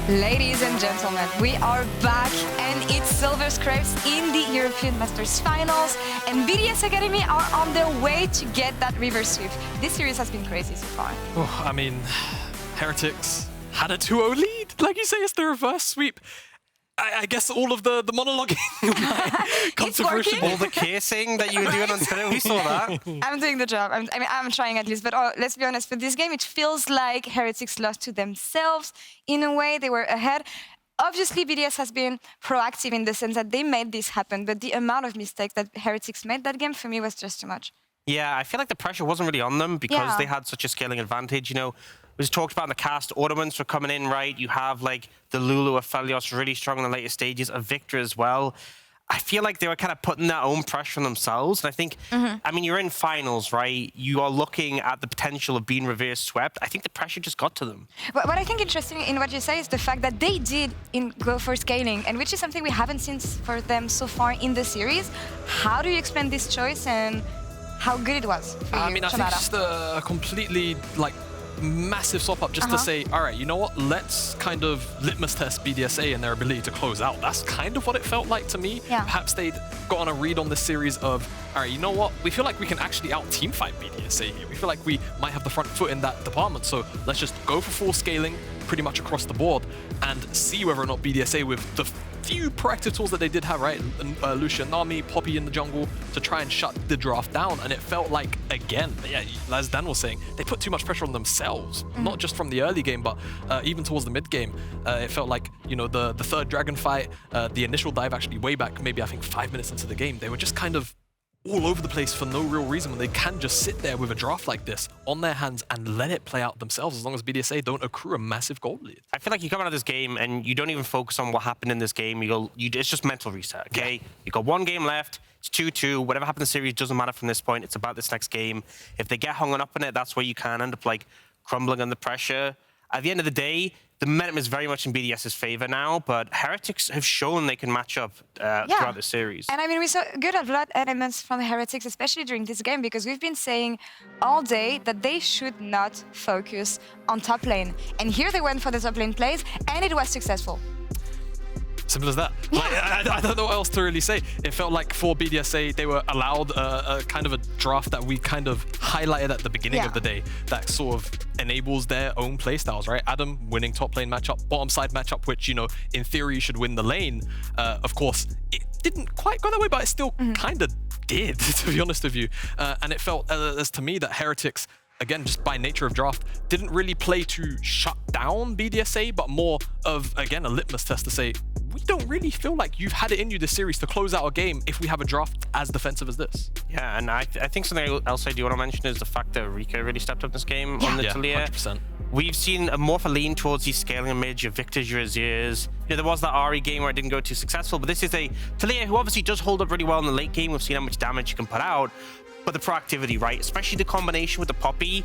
Ladies and gentlemen, we are back and it's Silver Scrapes in the European Masters Finals and BDS Academy are on their way to get that reverse sweep. This series has been crazy so far. Oh, I mean, Heretics had a 2-0 lead. Like you say, it's the reverse sweep. I guess all of the monologuing come to fruition. All the kissing that you were doing on Twitter, we saw that. I'm doing the job. I'm trying at least. But let's be honest, for this game, it feels like Heretics lost to themselves. In a way, they were ahead. Obviously, BDS has been proactive in the sense that they made this happen. But the amount of mistakes that Heretics made that game, for me, was just too much. Yeah, I feel like the pressure wasn't really on them because they had such a scaling advantage. You know, it was talked about in the cast, ornaments were coming in, right? You have like the Lulu, Aphelios really strong in the later stages, a Viktor as well. I feel like they were kind of putting their own pressure on themselves. And I think, I mean, you're in finals, right? You are looking at the potential of being reverse swept. I think the pressure just got to them. What I think interesting in what you say is the fact that they did go for scaling, and which is something we haven't seen for them so far in the series. How do you explain this choice and how good it was for you, I mean, I think just a completely, like, massive swap up just to say, all right, you know what, let's kind of litmus test BDSA and their ability to close out. That's kind of what it felt like to me. Perhaps they'd gotten a read on this series of, all right, you know what, we feel like we can actually out-team fight BDSA here. We feel like we might have the front foot in that department, so let's just go for full scaling pretty much across the board and see whether or not BDSA, with the few proactive tools that they did have, right, Lucian, Nami, Poppy in the jungle, to try and shut the draft down. And it felt like, again, yeah, as Dan was saying, they put too much pressure on themselves, not just from the early game, but even towards the mid game. It felt like, you know, the third dragon fight, the initial dive actually way back, maybe I think 5 minutes into the game, they were just kind of all over the place for no real reason when they can just sit there with a draft like this on their hands and let it play out themselves as long as BDSA don't accrue a massive gold lead. I feel like you come out of this game and you don't even focus on what happened in this game. It's just mental reset, okay? You got one game left, it's 2-2, whatever happened in the series doesn't matter from this point, it's about this next game. If they get hung up on it, that's where you can end up like crumbling under pressure. At the end of the day, the momentum is very much in BDS's favor now, but Heretics have shown they can match up throughout the series. And I mean, we saw good a lot elements from Heretics, especially during this game, because we've been saying all day that they should not focus on top lane. And here they went for the top lane plays, and it was successful. Simple as that. Like, I don't know what else to really say. It felt like for BDSA, they were allowed a kind of a draft that we kind of highlighted at the beginning of the day that sort of enables their own playstyles, right? Adam winning top lane matchup, bottom side matchup, which, you know, in theory should win the lane. Of course, it didn't quite go that way, but it still kind of did, to be honest with you. And it felt as to me that Heretics, again, just by nature of draft, didn't really play to shut down BDSA, but more of, again, a litmus test to say, we don't really feel like you've had it in you this series to close out a game if we have a draft as defensive as this. Yeah, and I think something else I do want to mention is the fact that Reeker really stepped up this game on the Talia. 100%. We've seen more of a lean towards these scaling mid, your Victors, your Azirs. You know, there was that Ari game where it didn't go too successful, but this is a Talia who obviously does hold up really well in the late game. We've seen how much damage you can put out. But the proactivity, right? Especially the combination with the Poppy.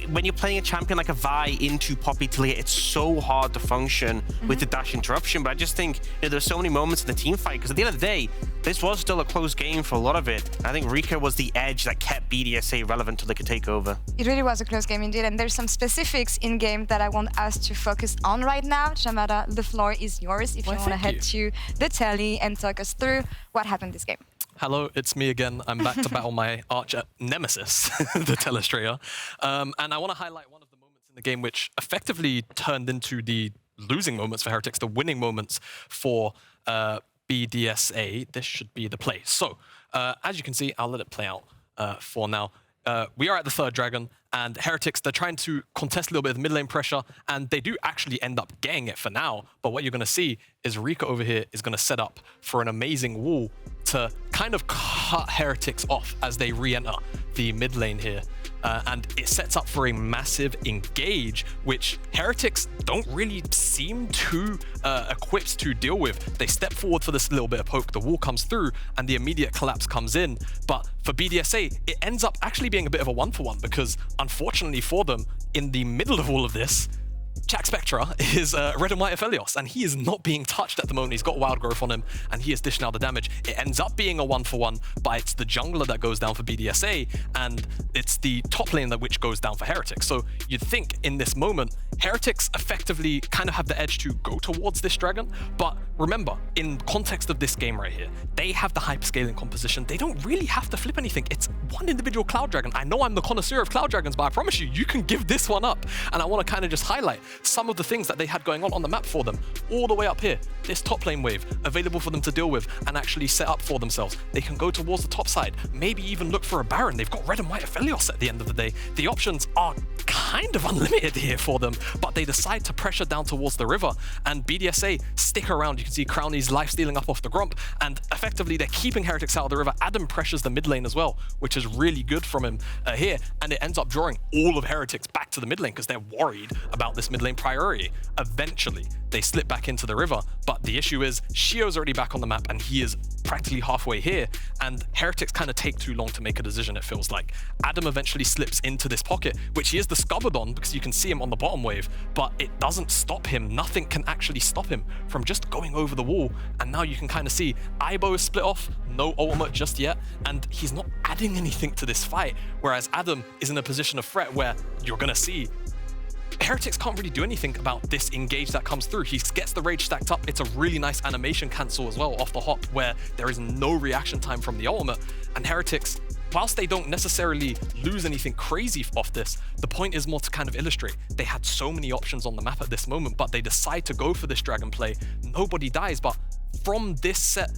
When you're playing a champion like a Vi into Poppy Talia, it's so hard to function with the dash interruption. But I just think, you know, there's so many moments in the team fight, because at the end of the day, this was still a close game for a lot of it. I think Reeker was the edge that kept BDSA relevant till they could take over. It really was a close game indeed, and there's some specifics in game that I want us to focus on right now. Shamada, the floor is yours if you want to head to the telly and talk us through what happened this game. Hello, it's me again. I'm back to battle my arch nemesis, the Telestrator. And I want to highlight one of the moments in the game which effectively turned into the losing moments for Heretics, the winning moments for BDSA. This should be the play. So, as you can see, I'll let it play out for now. We are at the third dragon, and Heretics, they're trying to contest a little bit of mid lane pressure, and they do actually end up getting it for now. But what you're going to see is Reeker over here is going to set up for an amazing wall to kind of cut Heretics off as they re-enter the mid lane here. And it sets up for a massive engage, which Heretics don't really seem too equipped to deal with. They step forward for this little bit of poke, the wall comes through, and the immediate collapse comes in. But for BDSA, it ends up actually being a bit of a one-for-one, because unfortunately for them, in the middle of all of this, Jackspektra is red and white Aphelios, and he is not being touched at the moment. He's got wild growth on him, and he is dishing out the damage. It ends up being a 1-for-1, but it's the jungler that goes down for BDSA, and it's the top lane that which goes down for Heretics. So you'd think in this moment, Heretics effectively kind of have the edge to go towards this dragon, but remember, in context of this game right here, they have the hyperscaling composition. They don't really have to flip anything. It's one individual Cloud Dragon. I know I'm the connoisseur of Cloud Dragons, but I promise you, you can give this one up. And I want to kind of just highlight some of the things that they had going on the map for them. All the way up here, this top lane wave available for them to deal with and actually set up for themselves. They can go towards the top side, maybe even look for a Baron. They've got red and white Aphelios at the end of the day. The options are kind of unlimited here for them, but they decide to pressure down towards the river, and BDSA stick around. You can see Crownie's life stealing up off the Grump, and effectively they're keeping Heretics out of the river. Adam pressures the mid lane as well, which is really good from him here, and it ends up drawing all of Heretics back to the mid lane because they're worried about this mid lane priority. Eventually, they slip back into the river, but the issue is Sheo's already back on the map, and he is practically halfway here, and Heretics kind of take too long to make a decision, it feels like. Adam eventually slips into this pocket, which he is discovered on because you can see him on the bottom wave, but it doesn't stop him. Nothing can actually stop him from just going over the wall, and now you can kind of see Aibo is split off, no ultimate just yet, and he's not adding anything to this fight, whereas Adam is in a position of threat where you're gonna see Heretics can't really do anything about this engage that comes through. He gets the rage stacked up. It's a really nice animation cancel as well off the hop where there is no reaction time from the ultimate. And Heretics, whilst they don't necessarily lose anything crazy off this, the point is more to kind of illustrate. They had so many options on the map at this moment, but they decide to go for this dragon play. Nobody dies, but from this set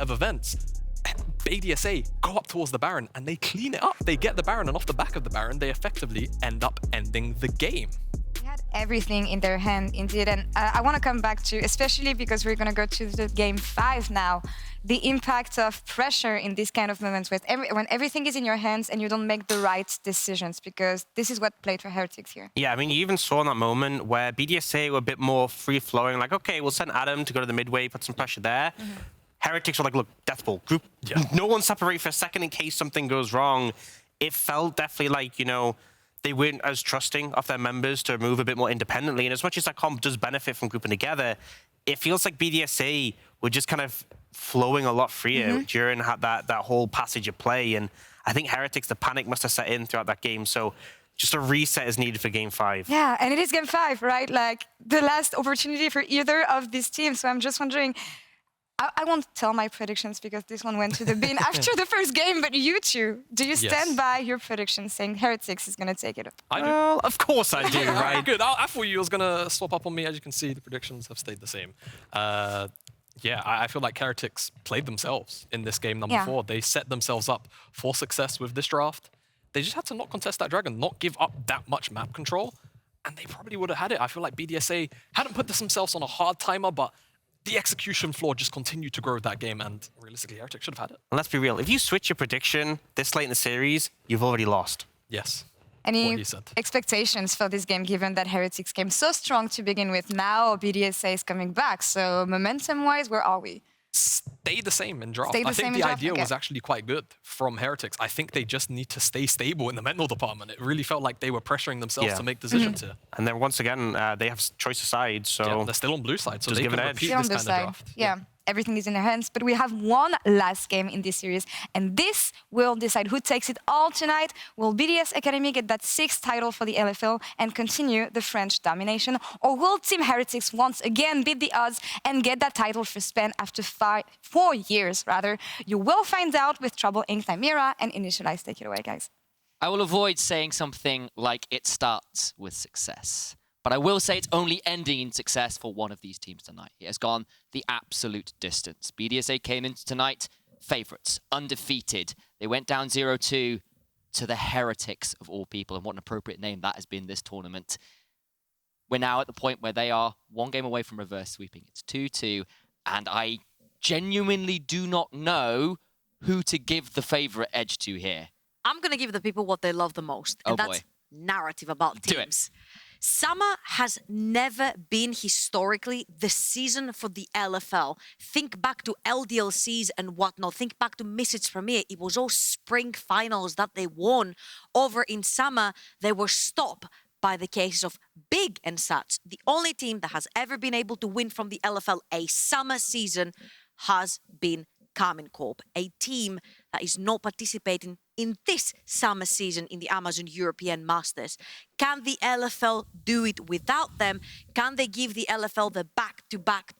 of events, BDSA go up towards the Baron and they clean it up. They get the Baron, and off the back of the Baron, they effectively end up ending the game. They had everything in their hand, indeed. And I want to come back to, especially because we're going to go to the game 5 now, the impact of pressure in these kind of moments when everything is in your hands and you don't make the right decisions, because this is what played for Heretics here. Yeah, I mean, you even saw in that moment where BDSA were a bit more free-flowing, like, okay, we'll send Adam to go to the midway, put some pressure there. Heretics were like, look, death ball, group, no one separate for a second in case something goes wrong. It felt definitely like, you know, they weren't as trusting of their members to move a bit more independently. And as much as that comp does benefit from grouping together, it feels like BDSA were just kind of flowing a lot freer during that whole passage of play. And I think Heretics, the panic must have set in throughout that game. So just a reset is needed for game 5. Yeah, and it is game 5, right? Like the last opportunity for either of these teams. So I'm just wondering, I won't tell my predictions because this one went to the bin after the first game, but you two, do you stand by your predictions saying Heretics is going to take it up? I do. Well, of course I do, right? Good. I thought you was going to swap up on me. As you can see, the predictions have stayed the same. Yeah, I feel like Heretics played themselves in this game number 4. They set themselves up for success with this draft. They just had to not contest that dragon, not give up that much map control, and they probably would have had it. I feel like BDSA hadn't put themselves on a hard timer, but the execution floor just continued to grow with that game, and realistically, Heretics should have had it. And let's be real, if you switch your prediction this late in the series, you've already lost. Yes. Any expectations for this game, given that Heretics came so strong to begin with? Now BDSA is coming back, so momentum-wise, where are we? Stay the same in draft. I think the idea was actually quite good from Heretics. I think they just need to stay stable in the mental department. It really felt like they were pressuring themselves to make decisions here. And then once again, they have choice of sides, so they're still on blue side, so just they give can it repeat this kind of draft. Yeah. Everything is in their hands, but we have one last game in this series, and this will decide who takes it all tonight. Will BDS Academy get that 6th title for the LFL and continue the French domination, or will Team Heretics once again beat the odds and get that title for Spain after 4 years, rather? You will find out with Trouble Inc. Chimera and Initialize. Take it away, guys. I will avoid saying something like it starts with success. But I will say it's only ending in success for one of these teams tonight. It has gone the absolute distance. BDSA came into tonight favorites, undefeated. They went down 0-2 to the Heretics of all people, and what an appropriate name that has been this tournament. We're now at the point where they are 1 game away from reverse sweeping. It's 2-2, and I genuinely do not know who to give the favorite edge to here. I'm going to give the people what they love the most, and that's narrative about teams. Summer has never been historically the season for the LFL. Think back to LDLCs and whatnot. Think back to Misfits Premier. It was all spring finals that they won. Over in summer, they were stopped by the cases of Big and such. The only team that has ever been able to win from the LFL a summer season has been Karmine Corp, a team that is not participating in this summer season in the Amazon European Masters. Can the LFL do it without them? Can they give the LFL the back-to-back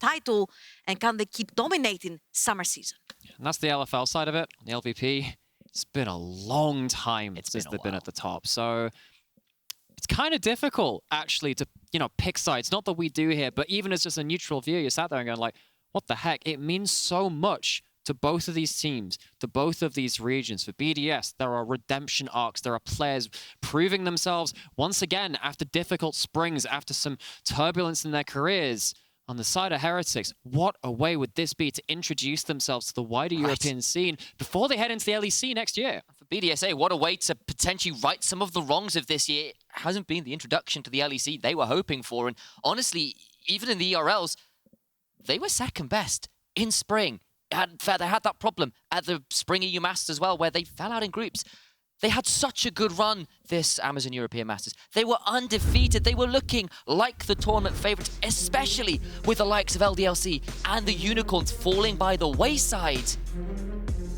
title? And can they keep dominating summer season? And that's the LFL side of it. On the LVP, it's been a long time since they've been at the top. So it's kind of difficult, actually, to pick sides. Not that we do here, but even as just a neutral viewer, you're sat there and going like, what the heck? It means so much to both of these teams, to both of these regions. For BDS, there are redemption arcs. There are players proving themselves once again after difficult springs, after some turbulence in their careers. On the side of Heretics, what a way would this be to introduce themselves to the wider European scene before they head into the LEC next year? For BDSA, what a way to potentially right some of the wrongs of this year. It hasn't been the introduction to the LEC they were hoping for. And honestly, even in the ERLs, they were second best in spring. They had that problem at the Spring EU Masters as well, where they fell out in groups. They had such a good run this Amazon European Masters. They were undefeated. They were looking like the tournament favourites, especially with the likes of LDLC and the Unicorns falling by the wayside.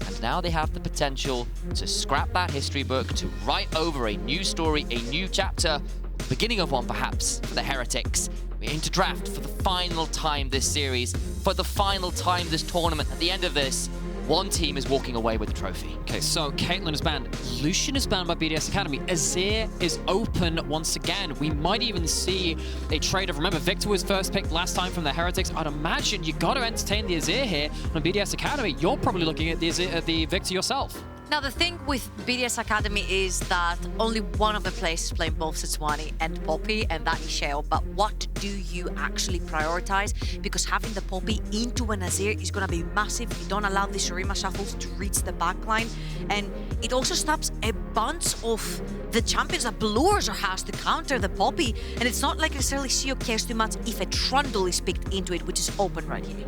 And now they have the potential to scrap that history book, to write over a new story, a new chapter, beginning of one perhaps, for the Heretics. We're into draft for the final time this series, for the final time this tournament. At the end of this, one team is walking away with the trophy. Okay, so Caitlyn is banned. Lucian is banned by BDS Academy. Azir is open once again. We might even see a trade of, remember, Viktor was first picked last time from the Heretics. I'd imagine you got to entertain the Azir here on BDS Academy. You're probably looking at the Viktor yourself. Now, the thing with BDS Academy is that only one of the players is playing both Sejuani and Poppy, and that is Sheo. But what do you actually prioritize? Because having the Poppy into an Azir is going to be massive. You don't allow the Shurima shuffles to reach the backline. And it also stops a bunch of the champions that bluerzor has to counter the Poppy. And it's not like necessarily Sheo cares too much if a Trundle is picked into it, which is open right here.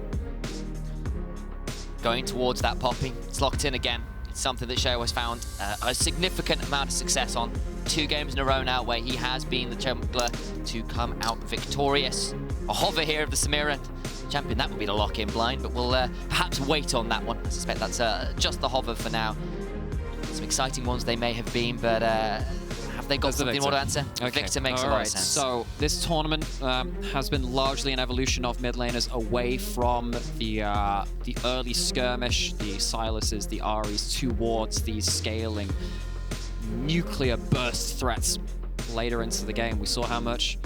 Going towards that Poppy. It's locked in again. Something that Sheo has found a significant amount of success on. 2 games in a row now where he has been the jungler to come out victorious. A hover here of the Samira champion. That would be the lock-in blind, but we'll perhaps wait on that one. I suspect that's just the hover for now. Some exciting ones they may have been, but have they got something more to answer? Okay. Viktor makes a lot of sense. So this tournament has been largely an evolution of mid laners away from the early skirmish, the Sylases, the Aries, towards these scaling nuclear burst threats later into the game. We saw how much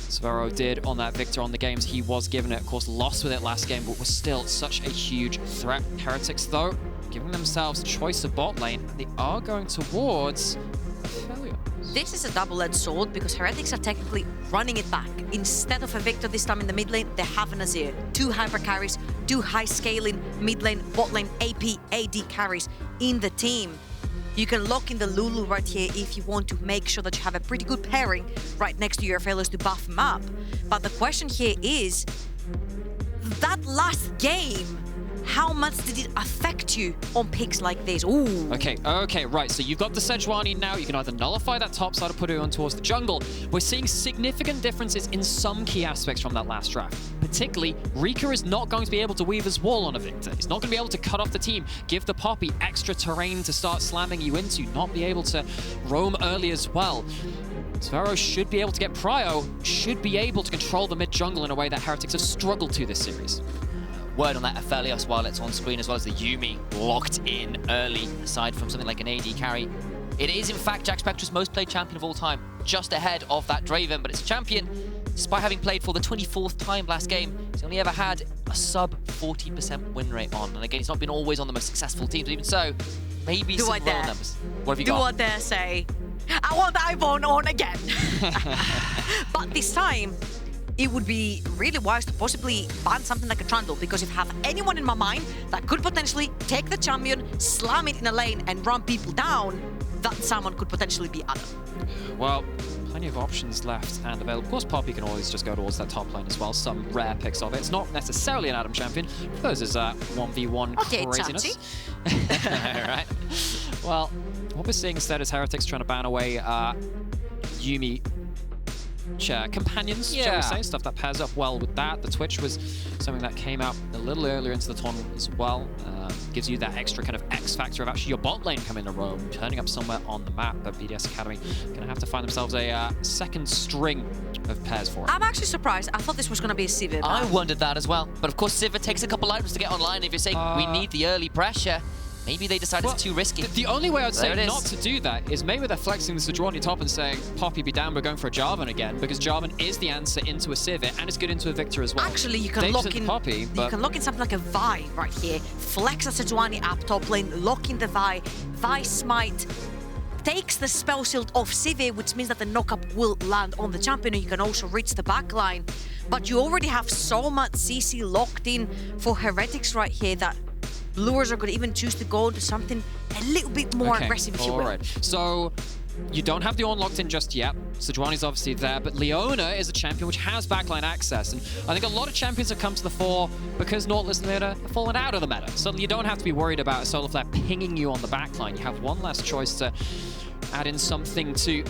Zwyroo did on that Viktor on the games he was given it. Of course, lost with it last game, but was still such a huge threat. Heretics, though, giving themselves choice of bot lane, and they are going towards Aphelios. This is a double-edged sword because Heretics are technically running it back. Instead of a Viktor this time in the mid lane, they have an Azir. 2 hyper carries, 2 high-scaling mid lane, bot lane, AP, AD carries in the team. You can lock in the Lulu right here if you want to make sure that you have a pretty good pairing right next to your Aphelios to buff him up. But the question here is, that last game, how much did it affect you on picks like this? Ooh. Okay, right. So you've got the Sejuani now. You can either nullify that top side or put it on towards the jungle. We're seeing significant differences in some key aspects from that last draft. Particularly, Reeker is not going to be able to weave his wall on a Viktor. He's not going to be able to cut off the team, give the Poppy extra terrain to start slamming you into, not be able to roam early as well. Zwyroo should be able to get prio, should be able to control the mid-jungle in a way that Heretics have struggled to this series. Word on that Aphelios while it's on screen, as well as the Yuumi locked in early, aside from something like an AD carry. It is, in fact, Jackspektra's most played champion of all time, just ahead of that Draven, but it's a champion, despite having played for the 24th time last game, he's only ever had a sub 40% win rate on. And again, he's not been always on the most successful teams, but even so, maybe some real numbers. What have you got? Do I dare say, I want Ivonne on again. But this time, it would be really wise to possibly ban something like a Trundle, because if I have anyone in my mind that could potentially take the champion, slam it in a lane, and run people down, that someone could potentially be Adam. Well, plenty of options left and available. Of course, Poppy can always just go towards that top lane as well. Some rare picks of it. It's not necessarily an Adam champion. For those is 1v1 craziness. Okay, right. Well, What we're seeing instead is Heretics trying to ban away Yuumi companions, shall we say, stuff that pairs up well with that. The Twitch was something that came out a little earlier into the tournament as well. Gives you that extra kind of X factor of actually your bot lane coming to roam, turning up somewhere on the map. But BDS Academy going to have to find themselves a second string of pairs for it. I'm actually surprised. I thought this was going to be a Sivir. I wondered that as well. But of course, Sivir takes a couple items to get online. If you're saying we need the early pressure, maybe they decided it's too risky. The only way I'd say not to do that is maybe they're flexing the Sejuani top and saying, Poppy, be down, we're going for a Jarvan again, because Jarvan is the answer into a Sivir, and it's good into a Viktor as well. Actually, you can lock in Poppy, but... you can lock in something like a Vi right here, flex a Sejuani up top lane, lock in the Vi, Vi smite, takes the spell shield off Sivir, which means that the knock-up will land on the champion, and you can also reach the back line. But you already have so much CC locked in for Heretics right here that bluerzor could even choose to go into something a little bit more aggressive, if you will. Alright, so you don't have the Ornn locked in just yet. Sejuani's obviously there, but Leona is a champion which has backline access. And I think a lot of champions have come to the fore because Nautilus and Leona have fallen out of the meta. Suddenly you don't have to be worried about a solo flare pinging you on the backline. You have one last choice to add in something to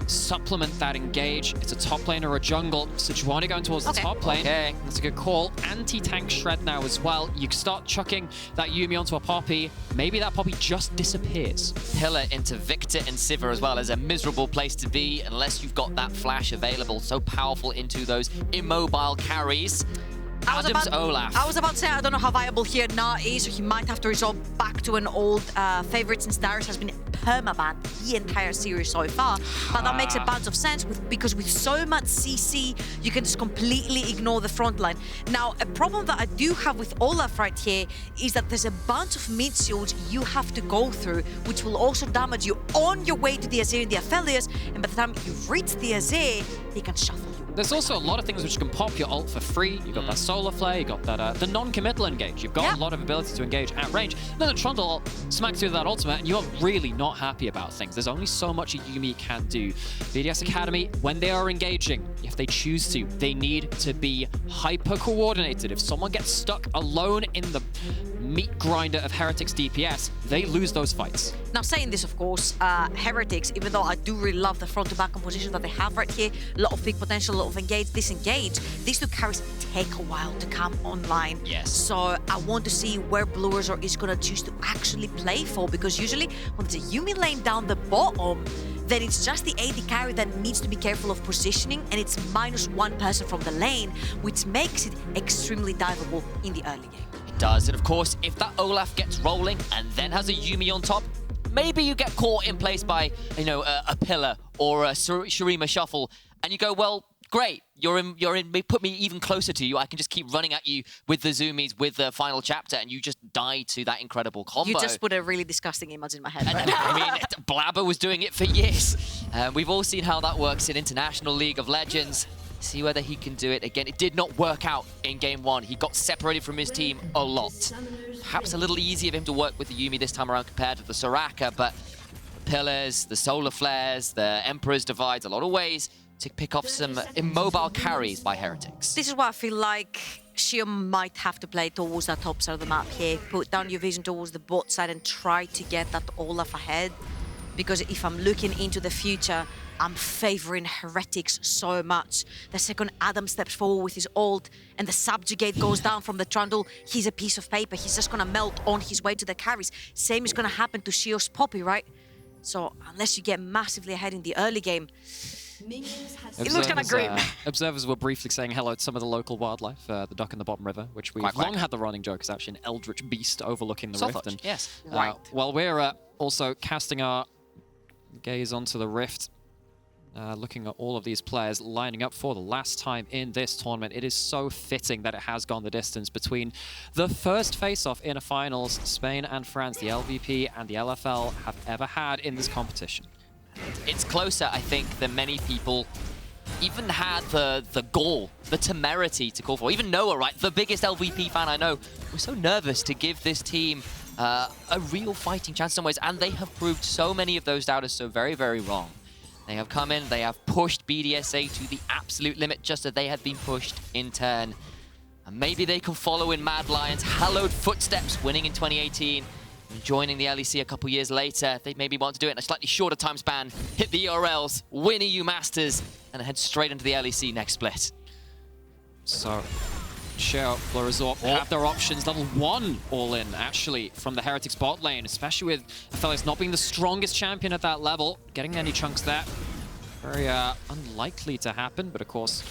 supplement that engage. It's a top lane or a jungle. Sejuani going towards the top lane. That's a good call. Anti-tank shred now as well. You start chucking that Yuumi onto a Poppy. Maybe that Poppy just disappears. Pillar into Viktor and Sivir as well is a miserable place to be unless you've got that flash available. So powerful into those immobile carries. Olaf. I was about to say, I don't know how viable here Na is, so he might have to resort back to an old favorite, since Darius has been permabanned the entire series so far. But that makes a bunch of sense because with so much CC, you can just completely ignore the front line. Now, a problem that I do have with Olaf right here is that there's a bunch of mid shields you have to go through, which will also damage you on your way to the Azir and the Aphelios, and by the time you reach the Azir, he can shuffle you. There's also a lot of things which can pop your ult for free. You've got that solar flare, you've got that the non-committal engage. You've got a lot of ability to engage at range. Then the Trundle ult smacks you with that ultimate, and you're really not happy about things. There's only so much a Yuumi can do. BDS Academy, when they are engaging, if they choose to, they need to be hyper-coordinated. If someone gets stuck alone in the meat grinder of Heretics DPS, they lose those fights. Now, saying this, of course, Heretics, even though I do really love the front-to-back composition that they have right here, a lot of big potential, a lot of engage, disengage, these two carries take a while to come online. Yes. So I want to see where bluerzor is going to choose to actually play for, because usually when there's a Yuumi lane down the bottom, then it's just the AD carry that needs to be careful of positioning, and it's -1 person from the lane, which makes it extremely diveable in the early game. It does, and of course, if that Olaf gets rolling and then has a Yuumi on top, maybe you get caught in place by, you know, a pillar or a Shurima shuffle, and you go, well, great, you're in, put me even closer to you. I can just keep running at you with the zoomies, with the final chapter, and you just die to that incredible combo. You just put a really disgusting image in my head. Right? I mean, Blabber was doing it for years. We've all seen how that works in International League of Legends. See whether he can do it again. It did not work out in game one. He got separated from his team a lot. Perhaps a little easier for him to work with the Yuumi this time around compared to the Soraka, but the pillars, the solar flares, the Emperor's divides, a lot of ways to pick off some immobile carries by Heretics. This is why I feel like Sheo might have to play towards that top side of the map here. Put down your vision towards the bot side and try to get that Olaf ahead. Because if I'm looking into the future, I'm favoring Heretics so much. The second Adam steps forward with his ult and the subjugate goes down from the Trundle, he's a piece of paper. He's just gonna melt on his way to the carries. Same is gonna happen to Sheo's Poppy, right? So unless you get massively ahead in the early game, it looks kind of grim. Observers were briefly saying hello to some of the local wildlife, the duck in the bottom river, which we've long had the running joke is actually an eldritch beast overlooking the rift. And, yes, while we're also casting our gaze onto the rift, looking at all of these players lining up for the last time in this tournament, it is so fitting that it has gone the distance between the first face-off in a finals Spain and France, the LVP and the LFL have ever had in this competition. It's closer, I think, than many people even had the gall, the temerity to call for. Even Noah, right, the biggest LVP fan I know, was so nervous to give this team a real fighting chance in some ways, and they have proved so many of those doubters so very, very wrong. They have come in, they have pushed BDSA to the absolute limit, just as they have been pushed in turn. And maybe they can follow in Mad Lions' hallowed footsteps, winning in 2018. joining the LEC a couple years later. They maybe want to do it in a slightly shorter time span, hit the ERLs, win EU Masters, and head straight into the LEC next split. So, Sheo, bluerzor have their options. Level 1 all-in, actually, from the Heretics bot lane, especially with Aphelios not being the strongest champion at that level. Getting any chunks there, very unlikely to happen, but of course,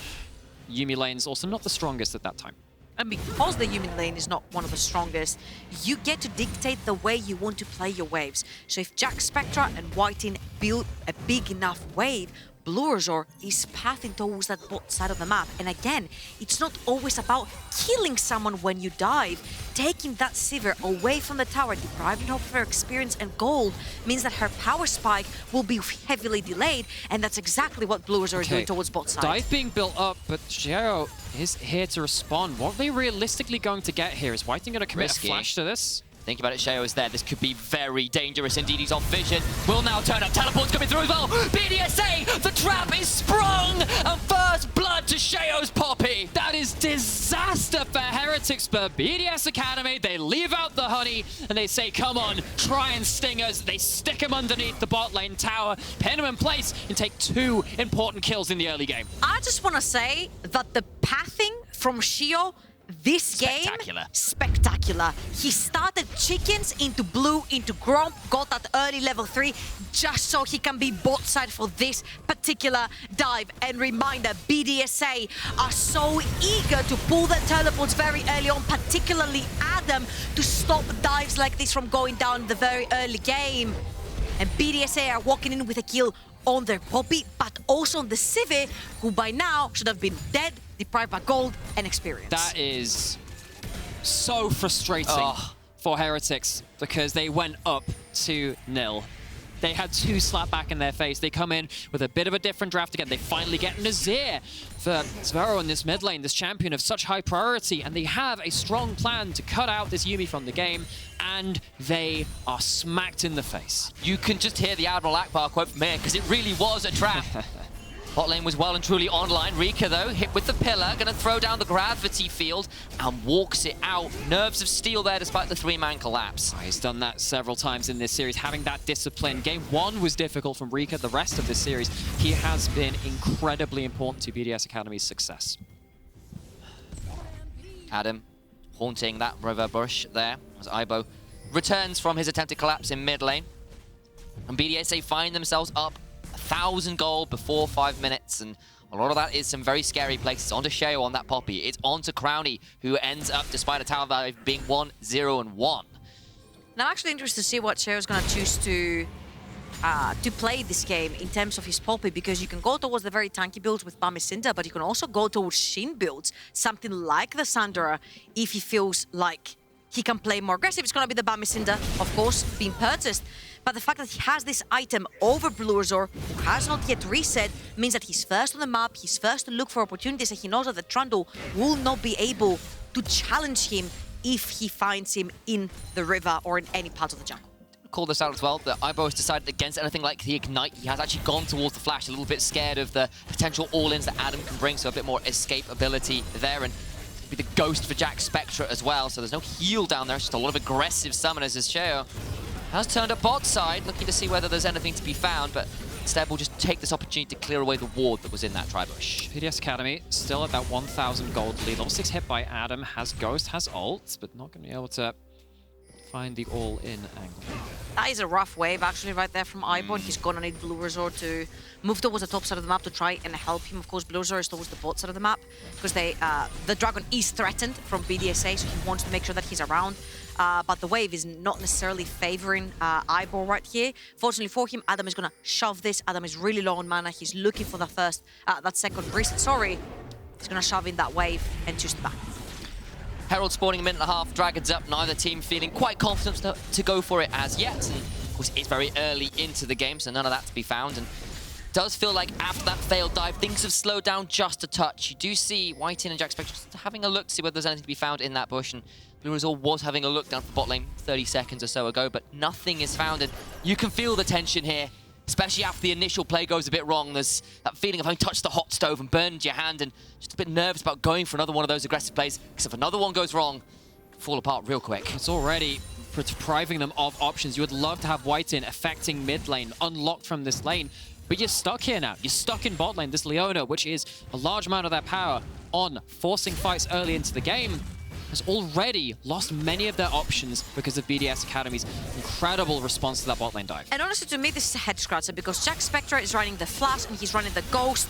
Yuumi lane's also not the strongest at that time. And because the Yuumi lane is not one of the strongest, you get to dictate the way you want to play your waves. So if Jackspektra and whiteinn build a big enough wave, bluerzor is pathing towards that bot side of the map. And again, it's not always about killing someone when you dive. Taking that Sivir away from the tower, depriving her of her experience and gold, means that her power spike will be heavily delayed, and that's exactly what bluerzor is doing towards bot side. Dive being built up, but Sheo is here to respond. What are they realistically going to get here? Is whiteinn going to commit a flash to this? Think about it, Sheo is there. This could be very dangerous indeed. He's on vision. Will now turn up. Teleport's coming through as well. BDSA, the trap is sprung. And first blood to Sheo's Poppy. That is disaster for Heretics, but BDS Academy, they leave out the honey and they say, come on, try and sting us. They stick him underneath the bot lane tower, pin him in place, and take 2 important kills in the early game. I just want to say that the pathing from Sheo this game, spectacular. He started chickens into blue, into Gromp, got that early level 3, just so he can be bot side for this particular dive. And reminder, BDSA are so eager to pull the teleports very early on, particularly Adam, to stop dives like this from going down in the very early game. And BDSA are walking in with a kill on their Poppy, but also on the Sivir, who by now should have been dead, deprived by gold and experience. That is so frustrating for Heretics, because they went up 2-0. They had 2 slap back in their face. They come in with a bit of a different draft again. They finally get an Azir for Zwyroo in this mid lane, this champion of such high priority, and they have a strong plan to cut out this Yuumi from the game, and they are smacked in the face. You can just hear the Admiral Akbar quote from here, because it really was a trap. Bot lane was well and truly online. Reeker, though, hit with the pillar, going to throw down the gravity field and walks it out. Nerves of steel there despite the 3-man collapse. He's done that several times in this series, having that discipline. Game 1 was difficult from Reeker. The rest of this series, he has been incredibly important to BDS Academy's success. Adam haunting that river bush there as Ibo returns from his attempted collapse in mid lane. And BDSA find themselves up 1,000 gold before 5 minutes, and a lot of that is some very scary places. Onto Sheo on that Poppy. It's onto Crownie, who ends up, despite a tower value being 1-0-1. Now, I'm actually interested to see what Sheo's going to choose to play this game in terms of his Poppy, because you can go towards the very tanky builds with Bamisinda, but you can also go towards Shin builds, something like the Sandra, if he feels like he can play more aggressive. It's going to be the Bamisinda, of course, being purchased. But the fact that he has this item over bluerzor, who has not yet reset, means that he's first on the map, he's first to look for opportunities, and he knows that the Trundle will not be able to challenge him if he finds him in the river or in any part of the jungle. Call this out as well, that Ibo has decided against anything like the Ignite. He has actually gone towards the Flash, a little bit scared of the potential all-ins that Adam can bring, so a bit more escape ability there. And be the Ghost for Jackspektra as well, so there's no heal down there, it's just a lot of aggressive summoners as Sheo has turned up bot side, looking to see whether there's anything to be found, but instead we'll just take this opportunity to clear away the ward that was in that tri-bush. BDS Academy still at that 1,000 gold lead. Level 6 hit by Adam, has Ghost, has ult, but not going to be able to find the all-in angle. That is a rough wave, actually, right there from Ibo. He's going to need bluerzor to move towards the top side of the map to try and help him. Of course, bluerzor is towards the bot side of the map, because the dragon is threatened from BDSA, so he wants to make sure that he's around. But the wave is not necessarily favoring Ibo right here. Fortunately for him, Adam is going to shove this. Adam is really low on mana. He's looking for that second reset. Sorry. He's going to shove in that wave and choose the back. Herald spawning a minute and a half, Dragons up, neither team feeling quite confident to go for it as yet. And of course, it's very early into the game, so none of that to be found. And it does feel like after that failed dive, things have slowed down just a touch. You do see whiteinn and Jackspektra having a look to see whether there's anything to be found in that bush. And bluerzor was having a look down for bot lane 30 seconds or so ago, but nothing is found. And you can feel the tension here, especially after the initial play goes a bit wrong. There's that feeling of having touched the hot stove and burned your hand, and just a bit nervous about going for another one of those aggressive plays, because if another one goes wrong, it can fall apart real quick. It's already depriving them of options. You would love to have whiteinn affecting mid lane, unlocked from this lane, but you're stuck here now. You're stuck in bot lane. This Leona, which is a large amount of their power on forcing fights early into the game, has already lost many of their options because of BDS Academy's incredible response to that bot lane dive. And honestly, to me, this is a head scratcher because Jackspektra is running the flash and he's running the ghost.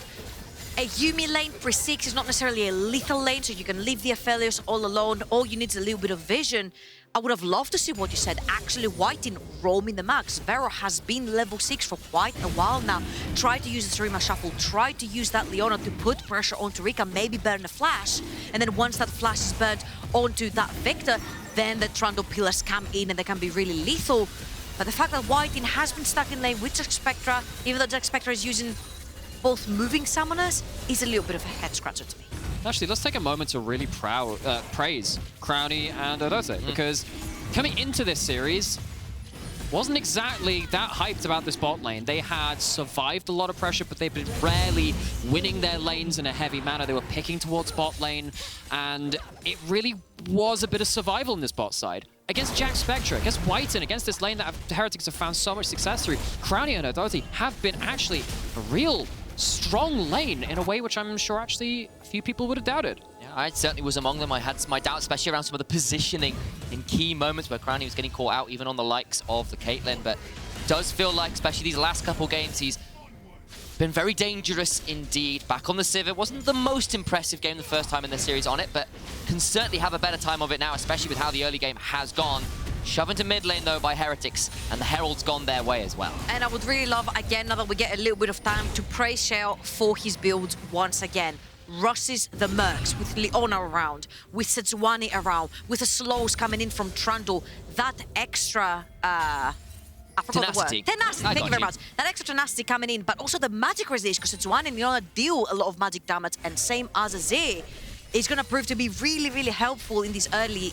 A Yuumi lane pre-6 is not necessarily a lethal lane, so you can leave the Aphelios all alone. All you need is a little bit of vision. I would have loved to see what you said. Actually, whiteinn roaming the max. Zwyroo has been level 6 for quite a while now. Tried to use the Sarima Shuffle, tried to use that Leona to put pressure onto Reeker, maybe burn a flash. And then once that flash is burnt onto that Viktor, then the Trundle pillars come in and they can be really lethal. But the fact that whiteinn has been stuck in lane with Jackspektra, even though Jackspektra is using both moving summoners, is a little bit of a head scratcher to me. Actually, let's take a moment to really praise Crownie and Erdote, because coming into this series, wasn't exactly that hyped about this bot lane. They had survived a lot of pressure, but they've been rarely winning their lanes in a heavy manner. They were picking towards bot lane, and it really was a bit of survival in this bot side. Against Jackspektra, against whiteinn, against this lane that Heretics have found so much success through, Crownie and Erdote have been actually a real strong lane in a way which I'm sure actually a few people would have doubted. Yeah, I certainly was among them. I had my doubts, especially around some of the positioning in key moments where Crownie was getting caught out, even on the likes of the Caitlyn. But it does feel like, especially these last couple games, he's been very dangerous indeed. Back on the Sivir, it wasn't the most impressive game the first time in the series on it, but can certainly have a better time of it now, especially with how the early game has gone. Shoved into mid lane, though, by Heretics, and the Herald's gone their way as well. And I would really love, again, now that we get a little bit of time, to praise Sheo for his build once again. Rushes the Mercs with Leona around, with Sejuani around, with the slows coming in from Trundle. That extra... I forgot tenacity. the word. Tenacity, thank you very much. That extra tenacity coming in, but also the magic resist, because Sejuani and Leona deal a lot of magic damage, and same as Azir, is going to prove to be really, really helpful in this early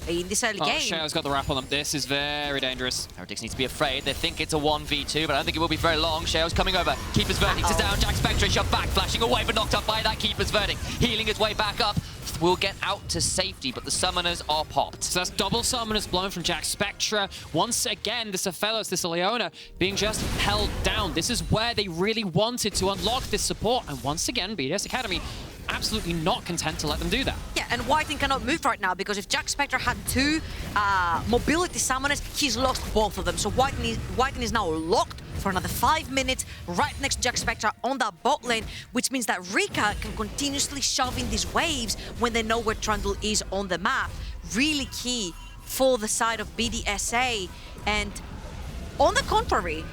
game. Sheo's got the wrap on them. This is very dangerous. Heretics need to be afraid. They think it's a 1v2, but I don't think it will be very long. Sheo's coming over. Keeper's Verdict is down. Jackspektra shoved back, flashing away, but knocked up by that Keeper's Verdict. Healing his way back up. Will get out to safety, but the summoners are popped. So that's double summoners blown from Jackspektra. Once again, this Aphelios, this Leona, being just held down. This is where they really wanted to unlock this support. And once again, BDS Academy absolutely not content to let them do that. Yeah, and whiteinn cannot move right now because if Jackspektra had 2 mobility summoners, he's lost both of them. So whiteinn is now locked for another 5 minutes right next to Jackspektra on that bot lane, which means that Reeker can continuously shove in these waves when they know where Trundle is on the map. Really key for the side of BDSA. And on the contrary,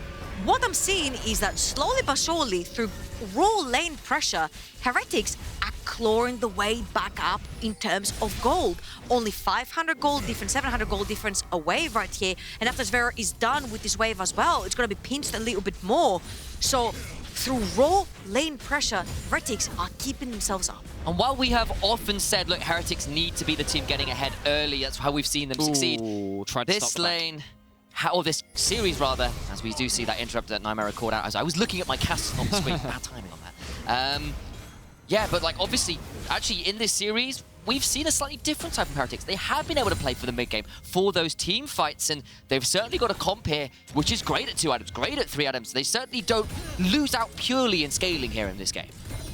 what I'm seeing is that slowly but surely, through raw lane pressure, Heretics are clawing the way back up in terms of gold. Only 500 gold difference, 700 gold difference away right here. And after Zwyroo is done with this wave as well, it's going to be pinched a little bit more. So through raw lane pressure, Heretics are keeping themselves up. And while we have often said, look, Heretics need to be the team getting ahead early, that's how we've seen them succeed. This lane... or this series, rather, as we do see that interrupt that Nightmare called out, as I was looking at my cast on the screen. Bad timing on that. Yeah, but like obviously, actually in this series, we've seen a slightly different type of Heretics. They have been able to play for the mid-game, for those team fights, and they've certainly got a comp here, which is great at 2 items, great at 3 items. They certainly don't lose out purely in scaling here in this game.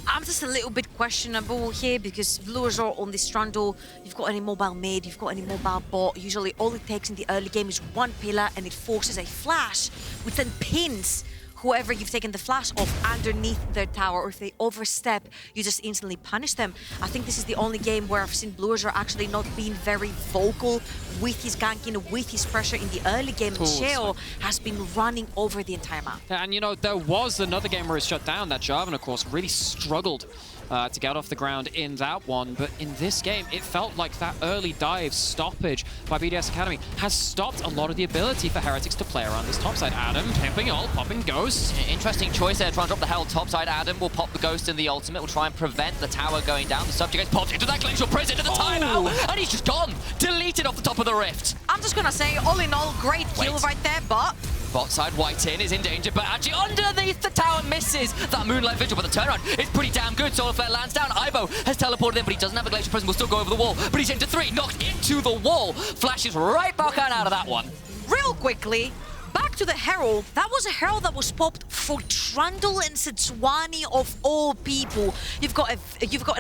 I'm just a little bit questionable here because bluerzor on this Trundle, you've got any mobile mid, you've got any mobile bot. Usually all it takes in the early game is 1 pillar and it forces a flash, which then pins whoever you've taken the flash off underneath their tower, or if they overstep, you just instantly punish them. I think this is the only game where I've seen bluerzor actually not being very vocal with his ganking, with his pressure in the early game. And Sheo has been running over the entire map. Yeah, and you know, there was another game where it shut down. That Jarvan, of course, really struggled to get off the ground in that one. But in this game, it felt like that early dive stoppage by BDS Academy has stopped a lot of the ability for Heretics to play around this topside. Adam, pimping ult, popping Ghost. Interesting choice there, trying to drop the Herald topside. Adam will pop the Ghost in the ultimate, will try and prevent the tower going down. The subject gets popped into that glacial prison, into the timeout, and he's just gone. Deleted off the top of the rift. I'm just gonna say, all in all, great kill right there, but Bot side, whiteinn is in danger, but actually underneath the tower misses that Moonlight Vigil, but the turnaround is pretty damn good. Solar Flare lands down. Ivo has teleported in, but he doesn't have a Glacial Prism. Will still go over the wall, but he's into 3, knocked into the wall. Flashes right back out of that one. Real quickly, back to the Herald. That was a Herald that was popped for Trundle and Sejuani of all people. You've got an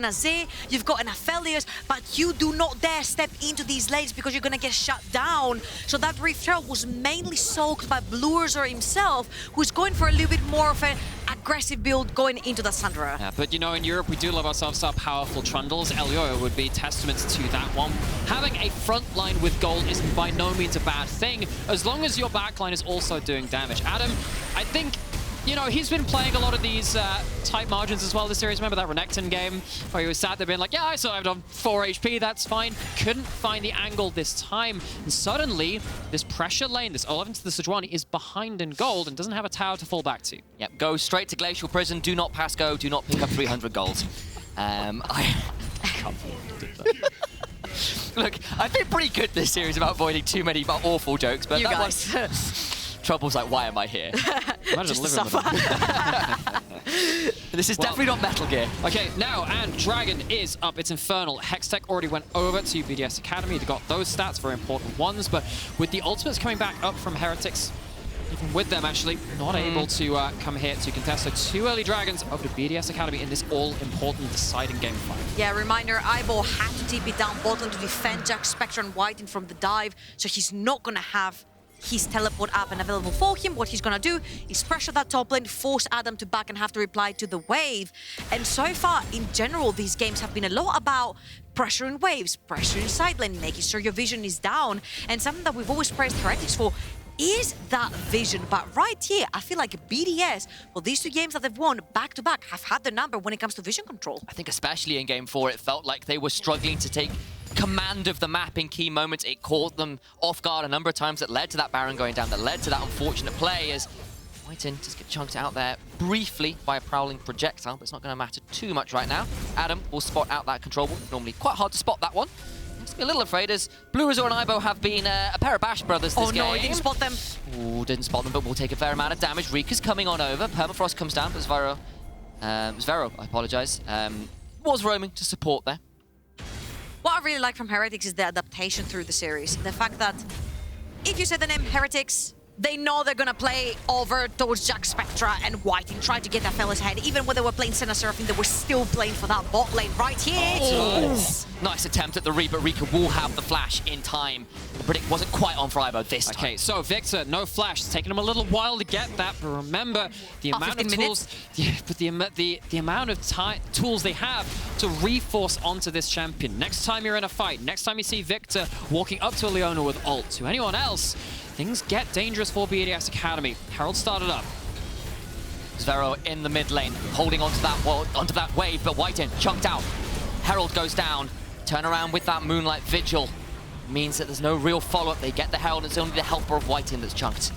Azir, you've got an Aphelios, but you do not dare step into these lanes because you're gonna get shut down. So that Rift Herald was mainly soaked by bluerzor himself, who's going for a little bit more of an aggressive build going into the Sandra. Yeah, but you know, in Europe, we do love ourselves our powerful Trundles. Elio would be testament to that one. Having a front line with gold is by no means a bad thing, as long as your backline is also doing damage. Adam, I think, you know, he's been playing a lot of these tight margins as well this series. Remember that Renekton game where he was sat there being like, yeah, I survived on 4 HP, that's fine. Couldn't find the angle this time. And suddenly, this pressure lane, this Olaf into the Sejuani, is behind in gold and doesn't have a tower to fall back to. Yep, go straight to Glacial Prison. Do not pass go. Do not pick up 300 gold. I can't believe you did that. Look, I've been pretty good this series about avoiding too many awful jokes, but that was... Trouble's like, why am I here? Imagine living with them. This is definitely not Metal Gear. Okay, now, and Dragon is up. It's Infernal. Hextech already went over to BDS Academy. They got those stats, very important ones, but with the ultimates coming back up from Heretics, even with them actually not able to come here to contest. So 2 early Dragons over to BDS Academy in this all-important deciding game fight. Yeah, reminder, Ivo had to TP down bottom to defend Jackspektra and whiteinn from the dive, so he's not gonna have his teleport up and available for him. What he's gonna do is pressure that top lane, force Adam to back and have to reply to the wave. And so far, in general, these games have been a lot about pressuring waves, pressuring side lane, making sure your vision is down. And something that we've always praised Heretics for is that vision. But right here, I feel like BDS, well, these 2 games that they've won back-to-back have had the number when it comes to vision control. I think especially in Game 4, it felt like they were struggling to take command of the map in key moments. It caught them off guard a number of times. That led to that Baron going down, that led to that unfortunate play as whiteinn just get chunked out there briefly by a prowling projectile, but it's not going to matter too much right now. Adam will spot out that control ball. Normally quite hard to spot that one. Must be a little afraid as bluerzor and Ivo have been a pair of Bash brothers this game. Oh no, he didn't spot them. Ooh, didn't spot them, but we'll take a fair amount of damage. Reeker's coming on over. Permafrost comes down, but Zwyroo, I apologize, was roaming to support there. What I really like from Heretics is the adaptation through the series. The fact that if you say the name Heretics, they know they're gonna play over towards Jackspektra and whiteinn, try to get that fella's head. Even when they were playing Senna Seraphine, they were still playing for that bot lane right here. Oh. Nice attempt at the Reaper. Reeker will have the flash in time. The predict wasn't quite on for Ivo this time. Okay, so Viktor, no flash. It's taken him a little while to get that, but remember the amount of tools. Yeah, but the amount of tools they have to reforce onto this champion. Next time you're in a fight, next time you see Viktor walking up to a Leona with ult, to anyone else, things get dangerous for BDS Academy. Herald started up. Zwyroo in the mid lane, holding onto that wave, but whiteinn chunked out. Herald goes down. Turn around with that Moonlight Vigil. Means that there's no real follow-up. They get the Herald. It's only the helper of whiteinn that's chunked.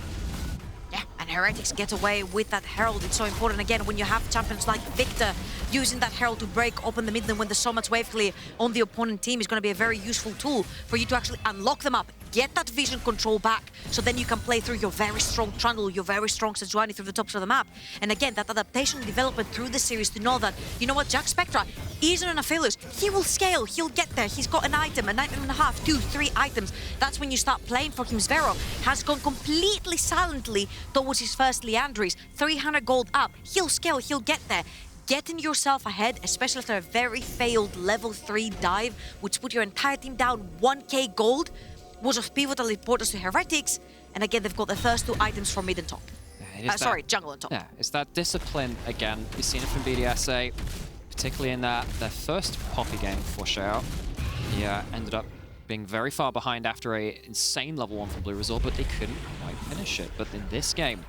Yeah, and Heretics get away with that Herald. It's so important, again, when you have champions like Viktor using that Herald to break open the mid lane when there's so much wave clear on the opponent team is going to be a very useful tool for you to actually unlock them up, get that vision control back, so then you can play through your very strong Trundle, your very strong Sejuani through the tops of the map. And again, that adaptation and development through the series to know that, you know what, Jackspektra isn't an Aphelios. He will scale, he'll get there. He's got an item, an item and a half, 2, 3 items. That's when you start playing for him. Zwyroo has gone completely silently towards his first Leandris, 300 gold up. He'll scale, he'll get there. Getting yourself ahead, especially after a very failed level 3 dive, which put your entire team down 1k gold, was of pivotal importance to Heretics. And again, they've got the first 2 items from mid and top. Sorry, jungle and top. Yeah, it's that discipline again. We've seen it from BDSA, particularly in their first Poppy game for Sheo. He ended up being very far behind after a insane level 1 from bluerzor, but they couldn't quite finish it. But in this game,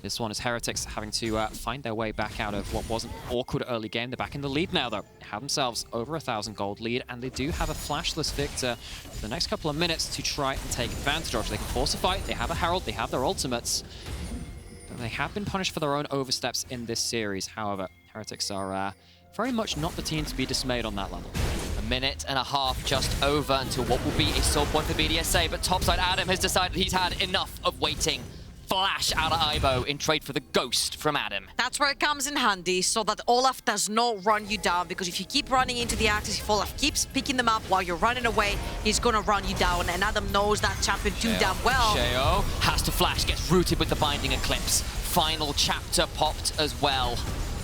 this one is Heretics having to find their way back out of what was an awkward early game. They're back in the lead now, though. They have themselves over 1,000 gold lead, and they do have a flashless Viktor for the next couple of minutes to try and take advantage of. They can force a fight, they have a Herald, they have their ultimates. But they have been punished for their own oversteps in this series. However, Heretics are very much not the team to be dismayed on that level. A minute and a half just over until what will be a soul point for BDSA, but topside Adam has decided he's had enough of waiting. flash out of Ibo in trade for the ghost from Adam. That's where it comes in handy, so that Olaf does not run you down, because if you keep running into the axis, if Olaf keeps picking them up while you're running away, he's gonna run you down, and Adam knows that champion too damn well. Sheo has to flash, gets rooted with the Binding Eclipse. Final chapter popped as well.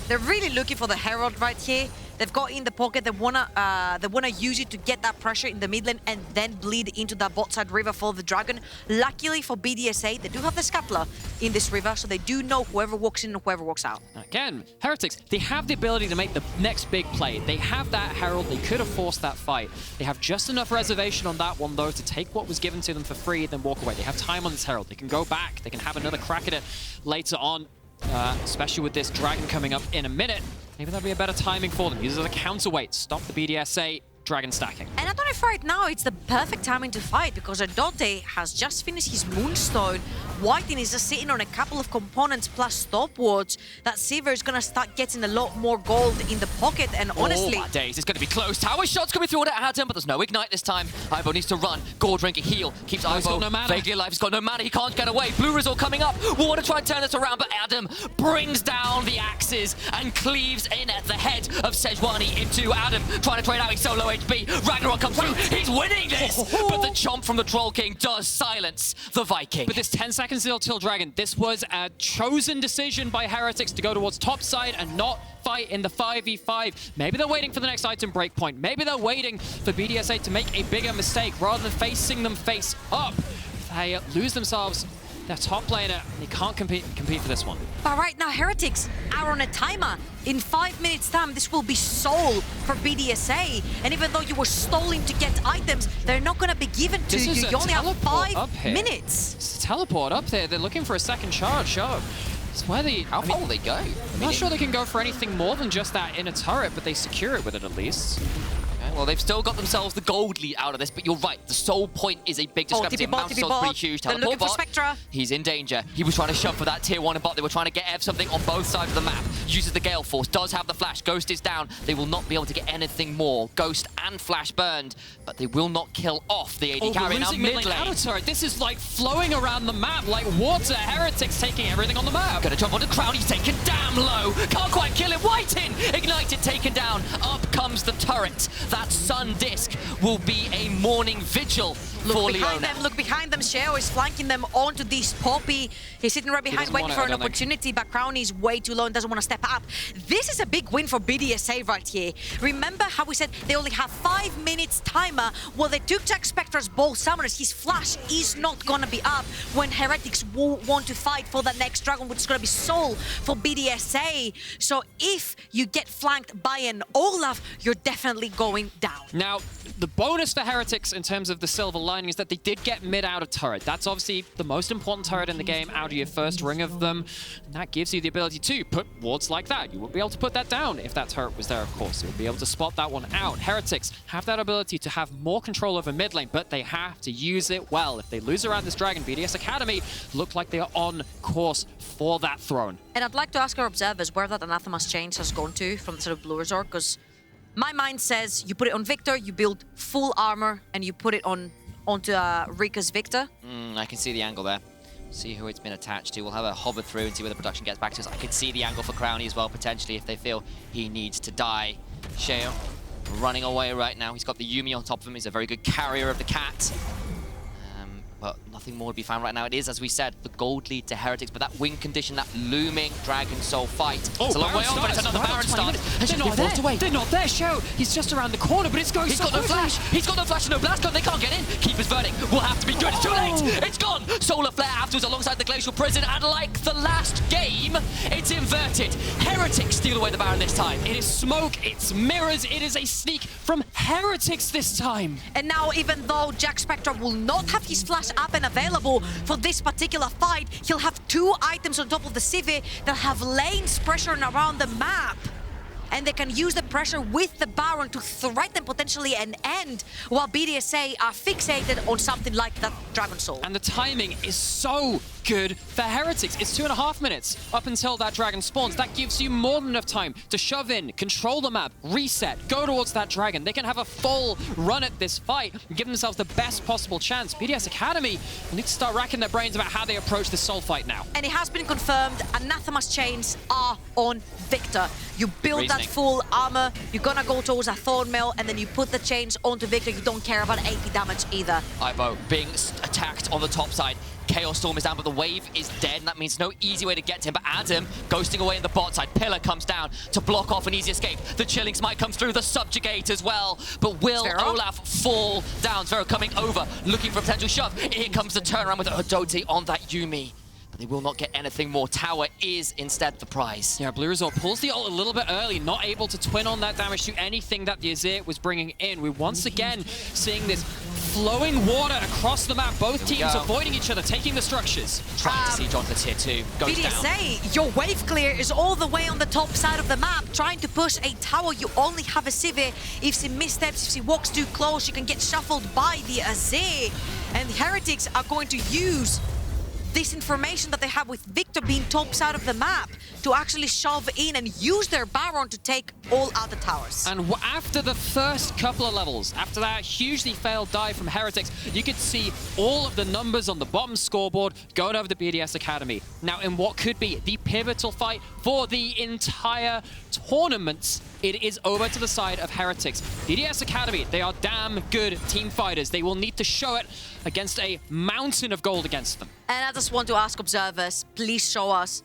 They're really looking for the Herald right here. They've got in the pocket. They wanna use it to get that pressure in the mid lane and then bleed into that bot side river for the dragon. Luckily for BDSA, they do have the scuttler in this river, so they do know whoever walks in and whoever walks out. Again, Heretics, they have the ability to make the next big play. They have that Herald. They could have forced that fight. They have just enough reservation on that one, though, to take what was given to them for free, then walk away. They have time on this Herald. They can go back. They can have another crack at it later on. Especially with this dragon coming up in a minute. Maybe that'll be a better timing for them. Use it as a counterweight. Stop the BDSA dragon stacking. And I don't know if right now it's the perfect timing to fight, because Erdote has just finished his Moonstone. whiteinn is just sitting on a couple of components plus stopwatch. That Sivir is going to start getting a lot more gold in the pocket, and honestly... Oh, my days. It's going to be close. Tower shots coming through on Adam, but there's no ignite this time. Ibo needs to run. Gore drink a heal. Keeps Ibo vaguely alive. He's got no mana. He can't get away. bluerzor coming up. We'll want to try and turn this around, but Adam brings down the axes and cleaves in at the head of Sejuani into Adam. Trying to trade out. He's so low HP. Ragnarok comes through. He's winning this! But the chomp from the Troll King does silence the Viking. But this 10 seconds till Dragon, this was a chosen decision by Heretics to go towards top side and not fight in the 5v5. Maybe they're waiting for the next item breakpoint. Maybe they're waiting for BDSA to make a bigger mistake rather than facing them face up. They lose themselves. Their top laner, they can't compete for this one. But right now, Heretics are on a timer. In 5 minutes' time, this will be soul for BDSA. And even though you were stalling to get items, they're not going to be given to you. You only have 5 minutes. It's a teleport up there. They're looking for a second charge. It's where they... How far will they go? I'm not sure they can go for anything more than just that inner turret, but they secure it with it at least. Well, they've still got themselves the gold lead out of this, but you're right. The soul point is a big discrepancy. Mountain Soul's pretty huge. They're looking for Spectra. He's in danger. He was trying to shove for that tier 1 bot. They were trying to get something on both sides of the map. Uses the Gale Force. Does have the flash. Ghost is down. They will not be able to get anything more. Ghost and flash burned, but they will not kill off the AD carry. Now mid lane. This is like flowing around the map like water. Heretics taking everything on the map. Gonna jump onto Crownie. He's taken damn low. Can't quite kill him. whiteinn ignited, taken down. Up comes the turret. That sun disc will be a morning vigil for Leona. Look behind them. Sheo is flanking them onto this Poppy. He's sitting right behind, waiting for an opportunity, but Crownie is way too low and doesn't want to step up. This is a big win for BDSA right here. Remember how we said they only have 5 minutes timer? Well, they took Jackspektra's both summoners. His flash is not going to be up when Heretics want to fight for the next dragon, which is going to be soul for BDSA. So if you get flanked by an Olaf, you're definitely going down. Now, the bonus for Heretics in terms of the silver lining is that they did get mid out of turret. That's obviously the most important turret in the game out of your first ring of them. And that gives you the ability to put wards like that. You wouldn't be able to put that down if that turret was there, of course. You would be able to spot that one out. Heretics have that ability to have more control over mid lane, but they have to use it well. If they lose around this dragon, BDS Academy look like they are on course for that throne. And I'd like to ask our observers where that Anathema's change has gone to from the sort of bluerzor, because my mind says you put it on Viktor, you build full armor, and you put it onto Reeker's Viktor. I can see the angle there. See who it's been attached to. We'll have a hover through and see where the production gets back to us. I could see the angle for Crownie as well, potentially, if they feel he needs to die. Sheo running away right now. He's got the Yuumi on top of him. He's a very good carrier of the cat. But nothing more to be found right now. It is, as we said, the gold lead to Heretics, but that win condition, that looming Dragon Soul fight. It's a long way off, but it's another Baron start. They're not there, Sheo. He's just around the corner, but it's going so quickly. He's got no flash and no blast gun. They can't get in. Keeper's verdict will have to be good. It's too late. It's gone. Solar Flare afterwards alongside the Glacial Prison, and like the last game, it's inverted. Heretics steal away the Baron this time. It is smoke, it's mirrors, it is a sneak from Heretics this time. And now, even though Jackspektra will not have his flash up and available for this particular fight, he'll have 2 items on top of the Sivir that have lanes pressuring around the map. and they can use the pressure with the Baron to threaten potentially an end, while BDSA are fixated on something like that Dragon Soul. And the timing is so good for Heretics. It's 2.5 minutes up until that dragon spawns. That gives you more than enough time to shove in, control the map, reset, go towards that dragon. They can have a full run at this fight and give themselves the best possible chance. BDS Academy need to start racking their brains about how they approach this soul fight now. And it has been confirmed, Anathema's chains are on Viktor. You build that full armor, you're gonna go towards a Thorn Mail, and then you put the chains onto Viktor. You don't care about AP damage either. Ivo being attacked on the top side. Chaos Storm is down, but the wave is dead, and that means no easy way to get to him. But Adam ghosting away in the bot side. Pillar comes down to block off an easy escape. The Chilling Smite comes through, the Subjugate as well. But will Zwyroo? Olaf fall down? Zwyroo coming over, looking for a potential shove. Here comes the turnaround with Erdote on that Yuumi. But they will not get anything more. Tower is instead the prize. Yeah, bluerzor pulls the ult a little bit early, not able to twin on that damage to anything that the Azir was bringing in. We're once again seeing this flowing water across the map. Both teams avoiding each other, taking the structures. Trying to see John for tier 2. Goes BDSA, down. your wave clear is all the way on the top side of the map, trying to push a tower. You only have a Sivir. If she missteps, if she walks too close, she can get shuffled by the Azir. And the Heretics are going to use this information that they have with Viktor being top side of the map to actually shove in and use their Baron to take all other towers. And after the first couple of levels, after that hugely failed dive from Heretics, you could see all of the numbers on the bottom scoreboard going over the BDS Academy. Now, in what could be the pivotal fight for the entire tournament, it is over to the side of Heretics. BDS Academy, they are damn good team fighters. They will need to show it against a mountain of gold against them. And I just want to ask observers, please show us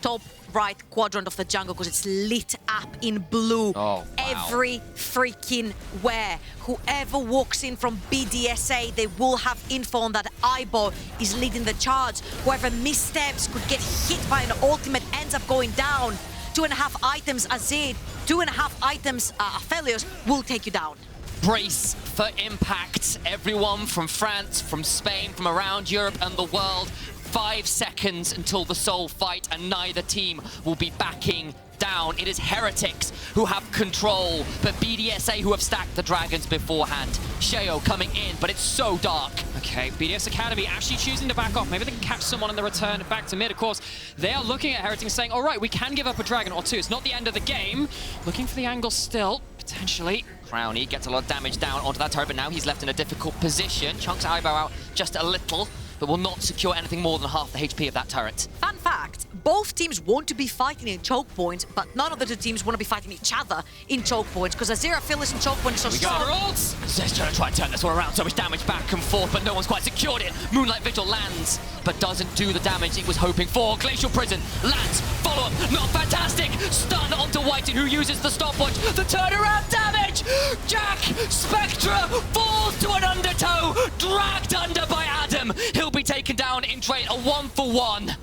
top right quadrant of the jungle, because it's lit up in blue. Oh, wow. Every freaking where. Whoever walks in from BDSA, they will have info on that. Ibo is leading the charge. Whoever missteps could get hit by an ultimate, ends up going down. 2.5 items Azir, 2.5 items Aphelios will take you down. Brace for impact. Everyone from France, from Spain, from around Europe and the world. 5 seconds until the soul fight, and neither team will be backing down. It is Heretics who have control, but BDSA who have stacked the dragons beforehand. Sheo coming in, but it's so dark. Okay, BDS Academy actually choosing to back off. Maybe they can catch someone in the return back to mid. Of course, they are looking at Heretics saying, all right, we can give up a dragon or two. It's not the end of the game. Looking for the angle still, potentially. Crownie gets a lot of damage down onto that turret, but now he's left in a difficult position. Chunks eyebrow out just a little, but will not secure anything more than half the HP of that turret. Fun fact, both teams want to be fighting in choke points, but none of the two teams want to be fighting each other in choke points, because Azir Aphelios in choke point is so strong. Zed's trying to try and turn this one around, so much damage back and forth, but no one's quite secured it. Moonlight Vigil lands, but doesn't do the damage he was hoping for. Glacial Prison lands, follow-up, not fantastic. Stun onto whiteinn, who uses the stopwatch. The turnaround damage! Jackspektra falls to an undertow, dragged under by Adam. He'll be taken down in trade, a 1-for-1.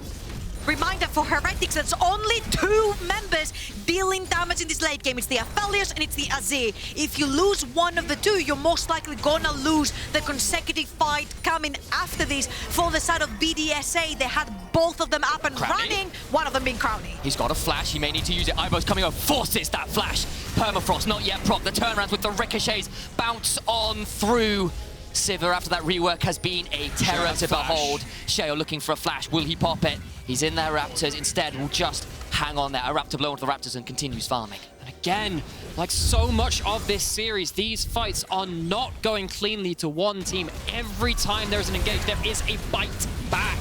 Reminder for Heretics, that's only 2 members dealing damage in this late game. It's the Aphelios and it's the Azir. If you lose one of the two, you're most likely gonna lose the consecutive fight coming after this. For the side of BDSA, they had both of them up and running, one of them being Crownie. He's got a flash, he may need to use it. Ivo's coming over, forces that flash. Permafrost, not yet proc. The turnarounds with the ricochets bounce on through. Sivir, after that rework, has been a terror to behold. Sheo looking for a flash. Will he pop it? He's in there, Raptors. Instead, will just hang on there. A Raptor blow onto the Raptors and continues farming. And again, like so much of this series, these fights are not going cleanly to one team. Every time there's an engage, there is a bite back.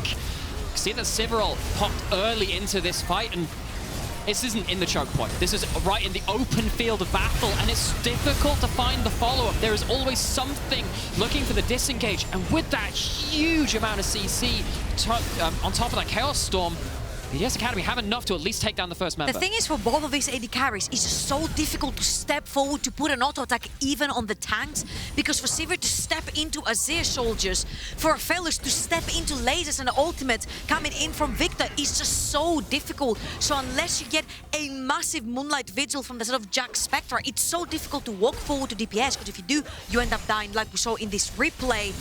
See that Sivir popped early into this fight, and this isn't in the choke point. This is right in the open field of battle, and it's difficult to find the follow-up. There is always something looking for the disengage, and with that huge amount of CC on top of that Chaos Storm, BDS Academy have enough to at least take down the first member. The thing is, for both of these AD carries, it's just so difficult to step forward to put an auto attack even on the tanks, because for Sivir to step into Azir soldiers, for Aphelios to step into lasers and ultimate coming in from Viktor is just so difficult. So unless you get a massive Moonlight Vigil from the sort of Jackspektra, it's so difficult to walk forward to DPS, because if you do, you end up dying like we saw in this replay.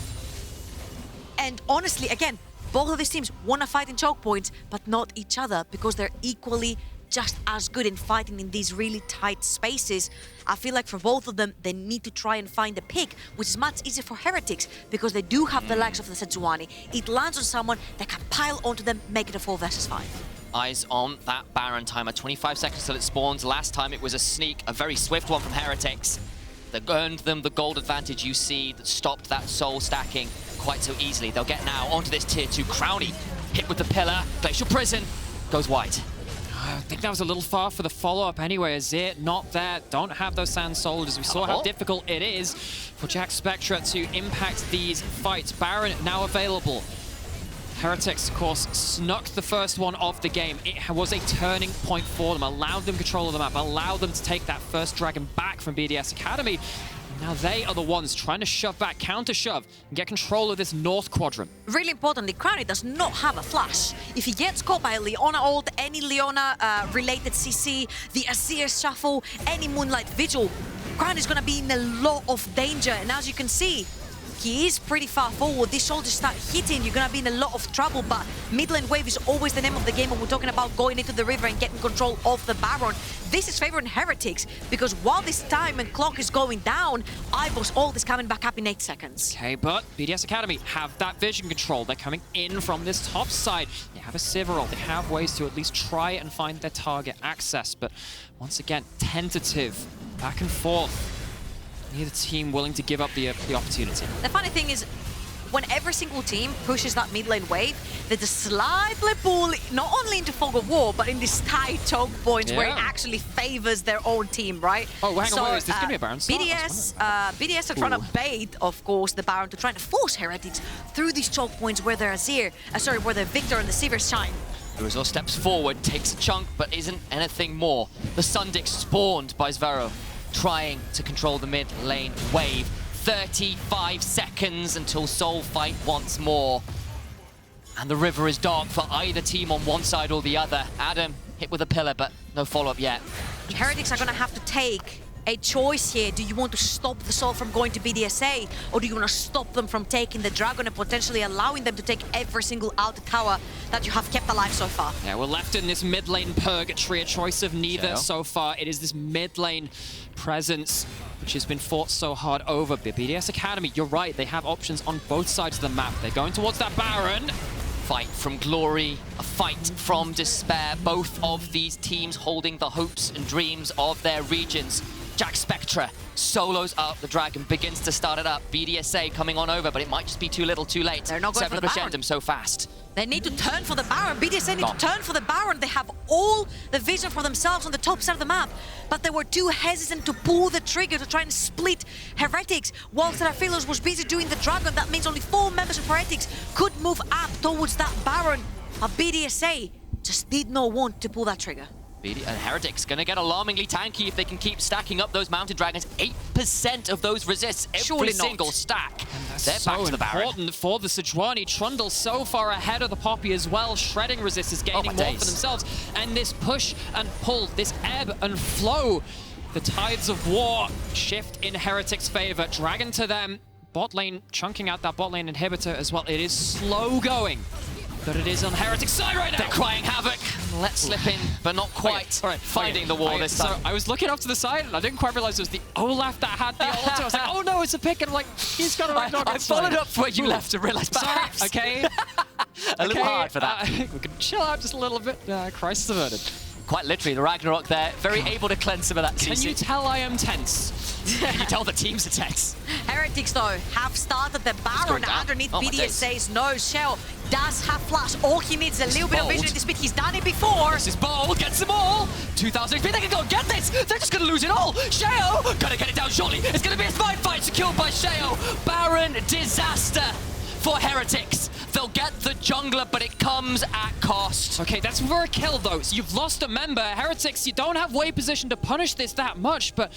And honestly, again, both of these teams want to fight in choke points, but not each other, because they're equally just as good in fighting in these really tight spaces. I feel like for both of them, they need to try and find a pick, which is much easier for Heretics because they do have the legs of the Sejuani. It lands on someone that can pile onto them, make it a 4 versus 5. Eyes on that Baron timer. 25 seconds till it spawns. Last time it was a sneak, a very swift one from Heretics. That earned them the gold advantage you see that stopped that soul stacking quite so easily. They'll get now onto this tier 2. Crownie hit with the pillar. Glacial Prison goes wide. I think that was a little far for the follow-up anyway. Azir not there, don't have those Sand Soldiers. We saw how difficult it is for Jackspektra to impact these fights. Baron now available. Heretics, of course, snuck the first one of the game. It was a turning point for them, allowed them control of the map, allowed them to take that first dragon back from BDS Academy. Now they are the ones trying to shove back, counter-shove, and get control of this north quadrant. Really importantly, Crownie does not have a flash. If he gets caught by a Leona ult, any Leona-related CC, the Azir shuffle, any Moonlight Vigil, Crownie's going to be in a lot of danger. And as you can see, he is pretty far forward. These soldiers start hitting, you're going to be in a lot of trouble, but mid lane wave is always the name of the game when we're talking about going into the river and getting control of the Baron. This is favoring Heretics, because while this time and clock is going down, Eyeballs ult is coming back up in 8 seconds. Okay, but BDS Academy have that vision control. They're coming in from this top side. They have a Sivir ult. They have ways to at least try and find their target access, but once again, tentative, back and forth. Neither team willing to give up the opportunity. The funny thing is, when every single team pushes that mid lane wave, they just slightly pull not only into fog of war, but in these tight choke points where it actually favors their own team, right? Oh, hang on, wait, is this gonna be a Baron start? BDS are trying to bait, of course, the Baron to try to force Heretics through these choke points where their where the Viktor and the Sivir shine. Bluerzor steps forward, takes a chunk, but isn't anything more. The Sundick spawned by Zwyroo, trying to control the mid lane wave. 35 seconds until Soul fight once more. And the river is dark for either team on one side or the other. Adam hit with a pillar, but no follow-up yet. Heretics are going to have to take a choice here. Do you want to stop the Soul from going to BDSA, or do you want to stop them from taking the Dragon and potentially allowing them to take every single outer tower that you have kept alive so far? Yeah, we're left in this mid lane purgatory, a choice of neither so far. It is this mid lane presence which has been fought so hard over. BDS Academy, you're right, they have options on both sides of the map. They're going towards that Baron. Fight from glory, a fight from despair. Both of these teams holding the hopes and dreams of their regions. Jackspektra solos up the dragon, begins to start it up. BDSA coming on over, but it might just be too little, too late. They're not going for the Baron. So fast. They need to turn for the Baron. BDSA need to turn for the Baron. They have all the vision for themselves on the top side of the map, but they were too hesitant to pull the trigger to try and split Heretics. Whilst Aphelios was busy doing the Dragon, that means only 4 members of Heretics could move up towards that Baron. But BDSA just did not want to pull that trigger. And Heretics gonna get alarmingly tanky if they can keep stacking up those mounted dragons. 8% of those resists every single stack. They're back to the Baron. Important for the Sejuani. Trundle so far ahead of the Poppy as well. Shredding resist is gaining more for themselves. And this push and pull, this ebb and flow, the tides of war shift in Heretics' favor. Dragon to them. Bot lane chunking out that bot lane inhibitor as well. It is slow going, but it is on Heretics' side right now. They're crying havoc. Let's slip in, but not quite finding the wall this time. So I was looking off to the side, and I didn't quite realize it was the Olaf that had the ult. I was like, oh no, it's a pick. And I'm like, he's got a right knock. I followed up where you left to realize perhaps. Okay. A little hard for that. We can chill out just a little bit. Crisis averted. Quite literally, the Ragnarok there, very able to cleanse some of that CC. Can you tell I am tense? Can you tell the teams are tense? Heretics, though, have started the Baron underneath BDSA's nose. Sheo does have flash. All he needs is a little bit of vision at this speed. He's done it before. This is bold. Gets them all. 2,000 HP. They can go and get this. They're just going to lose it all. Sheo gonna get it down shortly. It's going to be a spine fight secured by Sheo. Baron disaster for Heretics. They'll get the jungler, but it comes at cost. Okay, that's for a kill, though. So you've lost a member. Heretics, you don't have wave position to punish this that much, but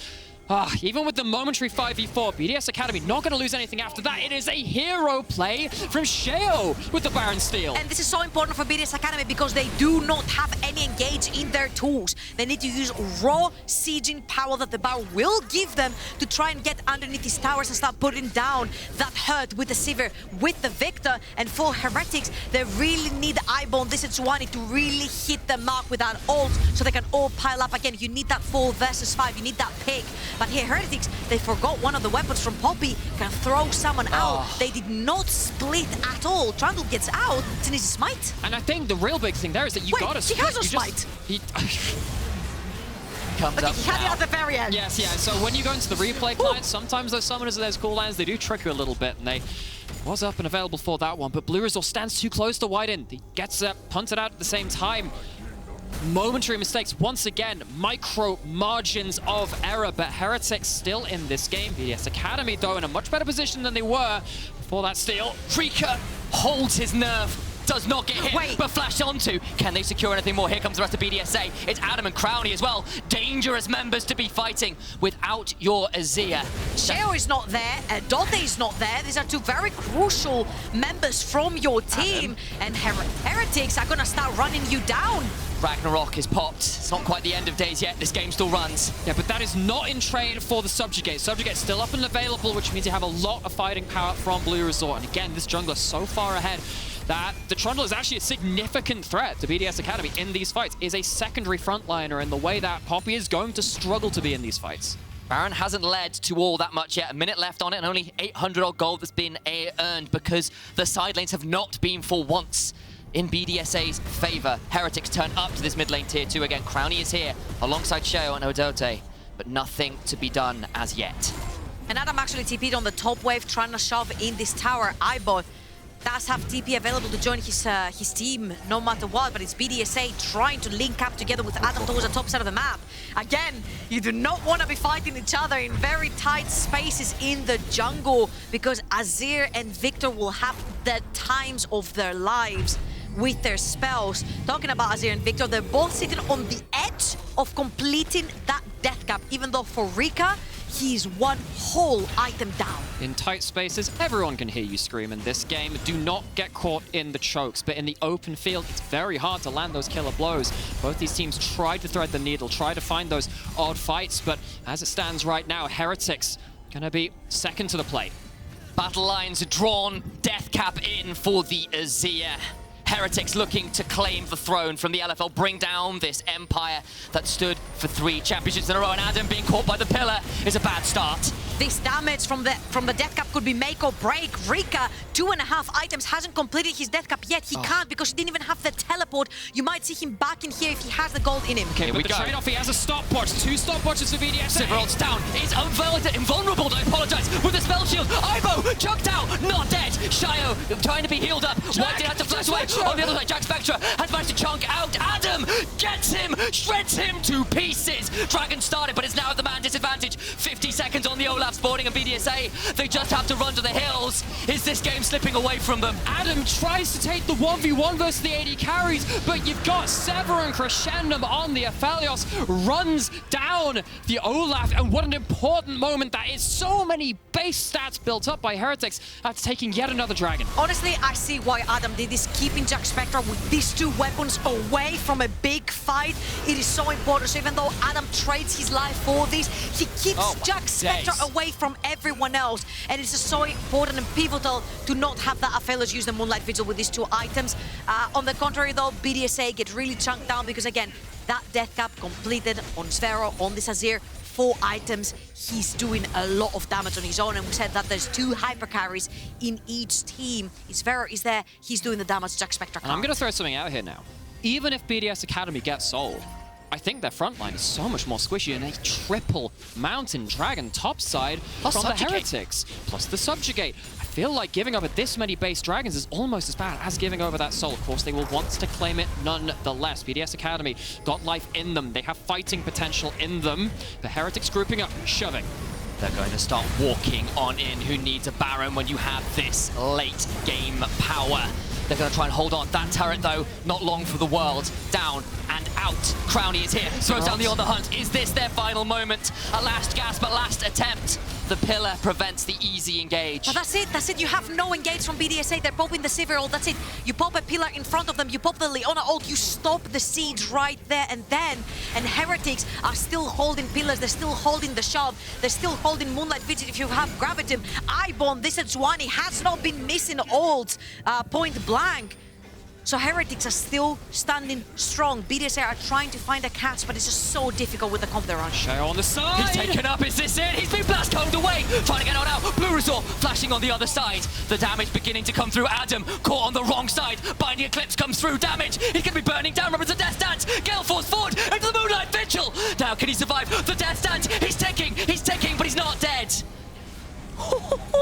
Even with the momentary 5v4, BDS Academy not going to lose anything after that. It is a hero play from Sheo with the Baron steal. And this is so important for BDS Academy because they do not have any engage in their tools. They need to use raw sieging power that the Baron will give them to try and get underneath these towers and start putting down that hurt with the Sivir, with the Viktor. And for Heretics, they really need the eyeball on this Sejuani to really hit the mark with that ult so they can all pile up again. You need that 4 versus 5, you need that pick. But here, Heretics, they forgot one of the weapons from Poppy, can throw someone out. They did not split at all. Trundle gets out, it's an easy smite. And I think the real big thing there is that you gotta split. He has no smite. Comes Okay, up he had it at the very end. Yes, yeah. So when you go into the replay client, sometimes those summoners and those cooldowns, they do trick you a little bit, and they was up and available for that one. But bluerzor stands too close to whiteinn. He gets punted out at the same time. Momentary mistakes once again, micro margins of error, but Heretics still in this game. BDS Academy though in a much better position than they were before that steal. Reeker holds his nerve, does not get hit, but flashed onto. Can they secure anything more? Here comes the rest of BDSA. It's Adam and Crownie as well. Dangerous members to be fighting without your Azir. Sheo is not there, Erdote is not there. These are two very crucial members from your team. And Heretics are gonna start running you down. Ragnarok is popped. It's not quite the end of days yet. This game still runs. Yeah, but that is not in trade for the Subjugate. Subjugate's still up and available, which means you have a lot of fighting power from bluerzor. And again, this jungler so far ahead that the Trundle is actually a significant threat to BDS Academy in these fights, is a secondary frontliner in the way that Poppy is going to struggle to be in these fights. Baron hasn't led to all that much yet. A minute left on it and only 800 odd gold that's been earned because the side lanes have not been for once in BDSA's favor. Heretics turn up to this mid lane tier 2 again. Crownie is here alongside Sheo and Erdote, but nothing to be done as yet. And Adam actually TP'd on the top wave, trying to shove in this tower. Aibo does have TP available to join his team no matter what, but it's BDSA trying to link up together with Adam towards the top side of the map. Again, you do not want to be fighting each other in very tight spaces in the jungle because Azir and Viktor will have the times of their lives with their spells. Talking about Azir and Viktor, they're both sitting on the edge of completing that death cap, even though for Reeker, he's one whole item down. In tight spaces, everyone can hear you scream in this game. Do not get caught in the chokes, but in the open field, it's very hard to land those killer blows. Both these teams try to thread the needle, try to find those odd fights, but as it stands right now, Heretics gonna be second to the plate. Battle lines drawn, death cap in for the Azir. Heretics looking to claim the throne from the LFL, bring down this empire that stood for 3 championships in a row, and Adam being caught by the pillar is a bad start. This damage from the death cap could be make or break. Reeker, 2.5 items, hasn't completed his death cap yet. He can't because he didn't even have the teleport. You might see him back in here if he has the gold in him. Okay, but the trade-off, he has a stopwatch. 2 stopwatches for BDS. Sivir down. He's invulnerable, I apologize. With the spell shield, Aibo chucked out, not dead. Sheo trying to be healed up. whiteinn has to flash away. On the other side, Jackspektra has managed to chunk out Adam. Gets him, shreds him to pieces. Dragon started, but it's now at the man disadvantage. 50 seconds on the Olaf spawning and BDSA. They just have to run to the hills. Is this game slipping away from them? Adam tries to take the 1v1 versus the AD carries, but you've got Sivir and Crescendum on the Aphelios. Runs down the Olaf, and what an important moment that is. So many base stats built up by Heretics after taking yet another dragon. Honestly, I see why Adam did this, keeping Jackspektra with these 2 weapons away from a big fight. It is so important. So even though Adam trades his life for this, he keeps Jackspektra away from everyone else. And it's just so important and pivotal to not have that Aphelios use the Moonlight Vigil with these 2 items. On the contrary though, BDSA get really chunked down because again, that death cap completed on Zwyroo, on this Azir. 4 items, he's doing a lot of damage on his own, and we said that there's 2 hyper carries in each team. Zwyroo is there, he's doing the damage Jackspektra can't. And I'm gonna throw something out here now. Even if BDS Academy gets sold, I think their front line is so much more squishy, and a triple Mountain Dragon topside from the Heretics, plus the Subjugate. I feel like giving over this many base dragons is almost as bad as giving over that soul. Of course, they will want to claim it nonetheless. BDS Academy got life in them. They have fighting potential in them. The Heretics grouping up, shoving. They're going to start walking on in. Who needs a Baron when you have this late game power? They're going to try and hold on. That turret, though, not long for the world. Down and out. Crownie is here. Throws down the On the Hunt. Is this their final moment? A last gasp, a last attempt. The pillar prevents the easy engage. But that's it. That's it. You have no engage from BDSA. They're popping the Sivir ult. That's it. You pop a pillar in front of them. You pop the Leona ult. You stop the siege right there and then. And Heretics are still holding pillars. They're still holding the shove. They're still holding Moonlight Vigil if you have grabbed him. Ibon, this Sejuani has not been missing ults point blank. So Heretics are still standing strong. BDSA are trying to find a catch, but it's just so difficult with the comp they're on. Sheo on the side. He's taken up. Is this it? He's been blast combed away. Trying to get on out. bluerzor flashing on the other side. The damage beginning to come through. Adam caught on the wrong side. Binding Eclipse comes through. Damage. He can be burning down. Remember the Death Dance. Gale Force forward into the Moonlight Vigil. Now can he survive the Death Dance? He's ticking, but he's not dead.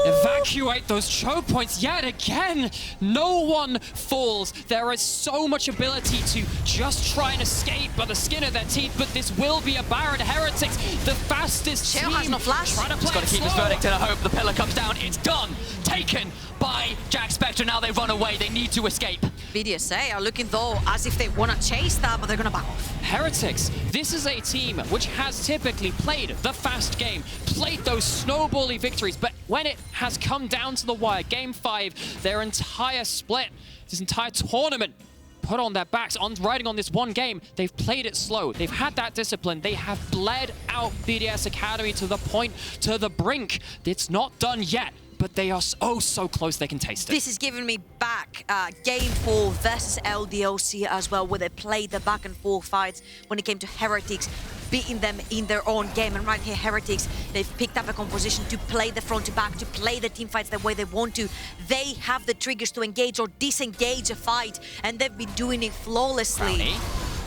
Evacuate those choke points yet again. No one falls. There is so much ability to just try and escape by the skin of their teeth, but this will be a Baron. Heretics, the fastest Sheo team. has no flash. Trying to play He's got to keep his slow. verdict, and I hope the pillar comes down. It's done. Taken by Jackspektra. Now they run away. They need to escape. BDSA are looking though as if they want to chase that, but they're going to back off. Heretics, this is a team which has typically played the fast game, played those snowbally victories, but when it has come down to the wire, Game 5, their entire split, this entire tournament, put on their backs, riding on this one game, they've played it slow. They've had that discipline. They have bled out BDS Academy to the point, to the brink. It's not done yet, but they are so close they can taste it. This is giving me back Game 4 versus LDOC as well, where they played the back and forth fights when it came to Heretics, beating them in their own game. And right here, Heretics, they've picked up a composition to play the front to back, to play the team fights the way they want to. They have the triggers to engage or disengage a fight, and they've been doing it flawlessly.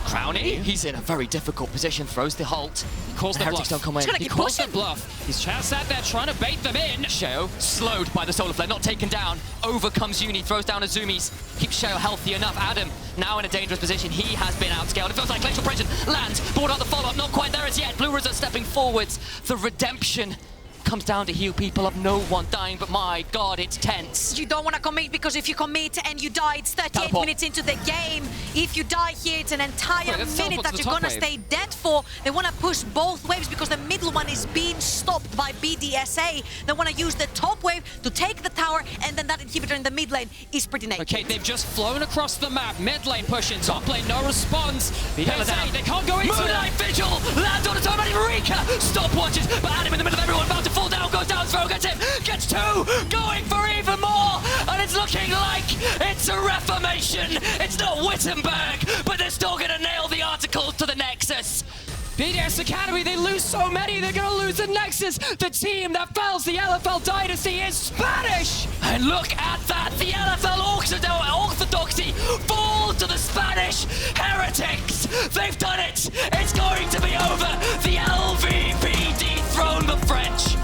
Crownie, he's in a very difficult position, throws the halt. He calls the Heretics bluff. don't come in. He calls the bluff. He's just sat there trying to bait them in. Sheo, slowed by the Solar Flare, not taken down. Over comes Yuumi, throws down Azumi's. Keeps Sheo healthy enough. Adam, now in a dangerous position. He has been outscaled. It feels like Glacial Prison lands. Brought out the follow-up, not quite there as yet. bluerzor stepping forwards. The redemption comes down to heal people of no one dying, but my God, it's tense. You don't want to commit, because if you commit and you die, it's 38 Teleport. minutes into the game. If you die here, it's an entire let's minute teleport that to the you're going to top stay dead for. They want to push both waves because the middle one is being stopped by BDSA. They want to use the top wave to take the tower, and then that inhibitor in the mid lane is pretty naked. Okay, they've just flown across the map. Mid lane pushing, top lane, no response. Pillar down. BDSA, they can't go into Moonlight it. Vigil lands on its own. Reeker stopwatches, but Adam in the middle of everyone about to fall down, goes down, throw, gets him, gets two, going for even more, and it's looking like it's a reformation. It's not Wittenberg, but they're still gonna nail the articles to the Nexus. BDS Academy, they lose so many, they're gonna lose the Nexus. The team that fells the LFL Dynasty is Spanish! And look at that, the LFL Orthodoxy fall to the Spanish Heretics. They've done it. It's going to be over. The LVP dethrone the French.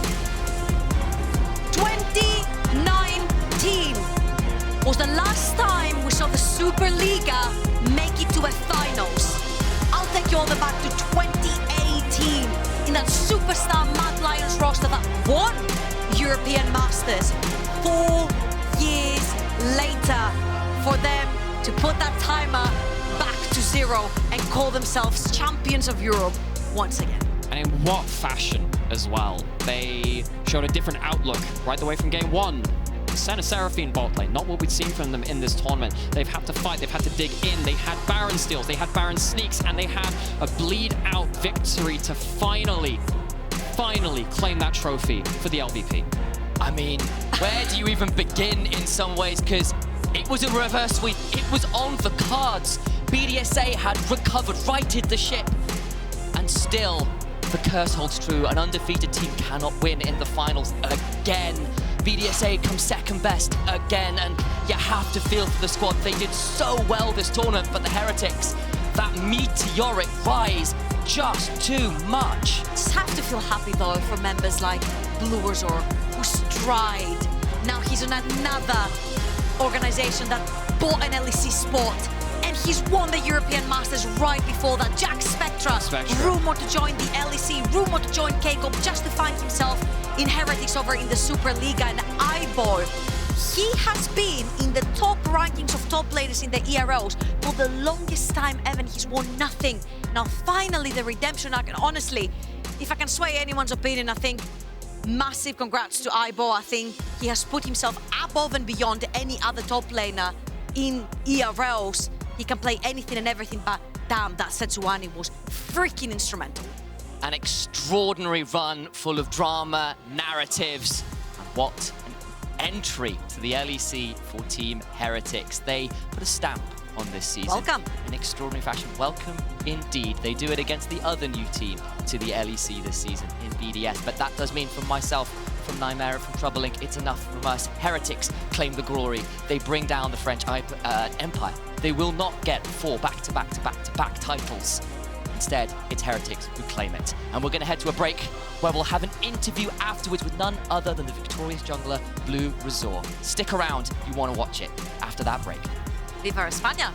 2019 was the last time we saw the Superliga make it to a finals. I'll take you all the way back to 2018 in that superstar Mad Lions roster that won European Masters. 4 years later, for them to put that timer back to zero and call themselves champions of Europe once again. And in what fashion as well. They showed a different outlook right away from game 1. Sent a Seraphine bot lane, not what we'd seen from them in this tournament. They've had to fight, they've had to dig in, they had Baron steals, they had Baron sneaks, and they had a bleed out victory to finally claim that trophy for the LVP. I mean, where do you even begin in some ways? Because it was a reverse sweep, it was on the cards. BDSA had recovered, righted the ship, and still the curse holds true. An undefeated team cannot win in the finals again. BDSA comes second best again, and you have to feel for the squad. They did so well this tournament, but the Heretics, that meteoric rise, just too much. Just have to feel happy though for members like bluerzor, who stride. Now he's on another organization that bought an LEC spot, and he's won the European Masters right before that. Jackspektra, rumored to join the LEC, rumored to join K-Cup, just to find himself in Heretics over in the Superliga. And Ibor, Heroes. He has been in the top rankings of top players in the EROs for the longest time ever. He's won nothing. Now finally the redemption arc, and honestly, if I can sway anyone's opinion, I think massive congrats to Aibo. I think he has put himself above and beyond any other top laner in EROs. He can play anything and everything, but damn, that Sejuani was freaking instrumental. An extraordinary run full of drama, narratives, and what an entry to the LEC for Team Heretics. They put a stamp on this season. Welcome. In extraordinary fashion. Welcome indeed. They do it against the other new team to the LEC this season in BDS, but that does mean from myself, from Nightmare, from Troublelink, it's enough from us. Heretics claim the glory. They bring down the French Empire. They will not get 4 back-to-back titles. Instead, it's Heretics who claim it. And we're going to head to a break where we'll have an interview afterwards with none other than the victorious jungler, bluerzor. Stick around, you want to watch it after that break. Viva España!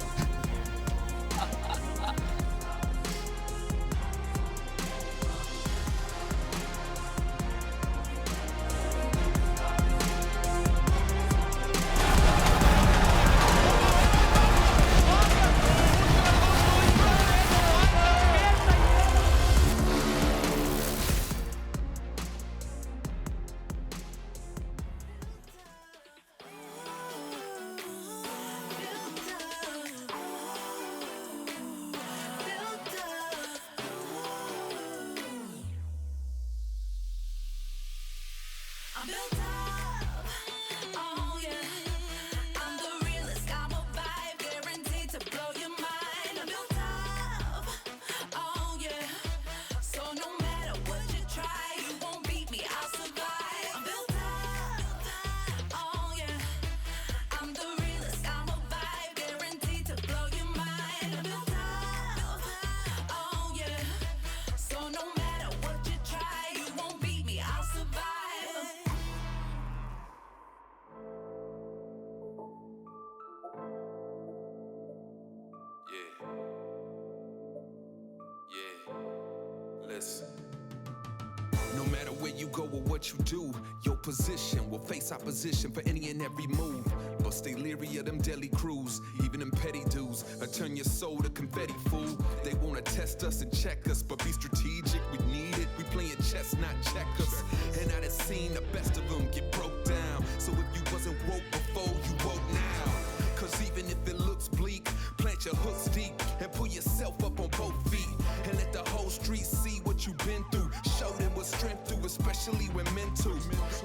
No matter where you go or what you do, your position will face opposition for any and every move. But stay leery of them deadly crews, even them petty dudes. Or turn your soul to confetti, fool. They wanna test us and check us, but be strategic, we need it. We playing chess, not checkers. And I done seen the best of them get broke down. So if you wasn't woke before, you woke now. Cause even if it looks bleak, plant your hooks deep and pull yourself up on both feet. And let the whole street see what you've been through. Show them what strength do, especially when meant to.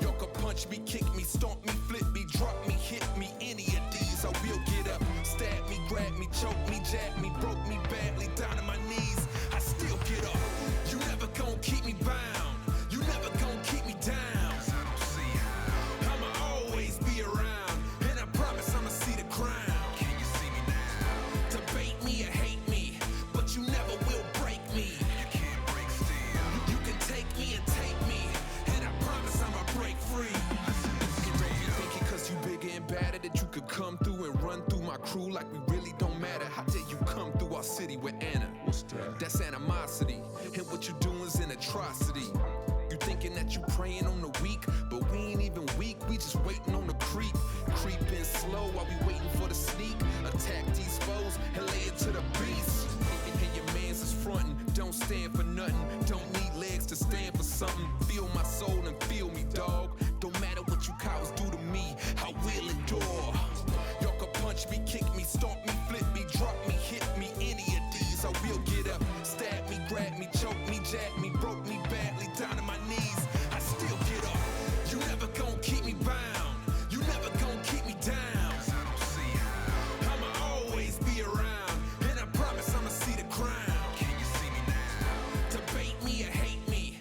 Y'all can punch me, kick me, stomp me, flip me, drop me, hit me, any of these I will get up. Stab me, grab me, choke me, jab me, broke me badly down to my knees. I still get up. You never gon' keep me bound. You never gon' keep me down. I'ma always be around, and I promise I'ma see the crown. Can you see me now? Debate me or hate me, but you never will break me. You can't break still. You can take me and take me, and I promise I'ma break free. Don't be thinking cause you bigger and badder that you could come through and run through my crew like we really don't matter. How dare you come through our city with Anna? What's that? That's animosity, and what you doing is an atrocity. You thinking that you preying on the weak, but we ain't even weak, we just waiting on the creep. Creeping slow while we waiting for the sneak. Attack these foes and lay it to the beast. And your mans is frontin', don't stand for nothing. Don't need legs to stand for something. Feel my soul and feel me, dog. Don't matter what you cowards do to me, I will endure. Y'all can punch me, kick me, stomp me, flip me, drop me, hit me, any of these I will get up. Stab me, grab me, choke me, jab me, broke me badly down to my knees. I still get up. You never gon' keep me bound. You never gon' keep me down. I'ma always be around, and I promise I'ma see the crown. Can you see me now? Debate me or hate me.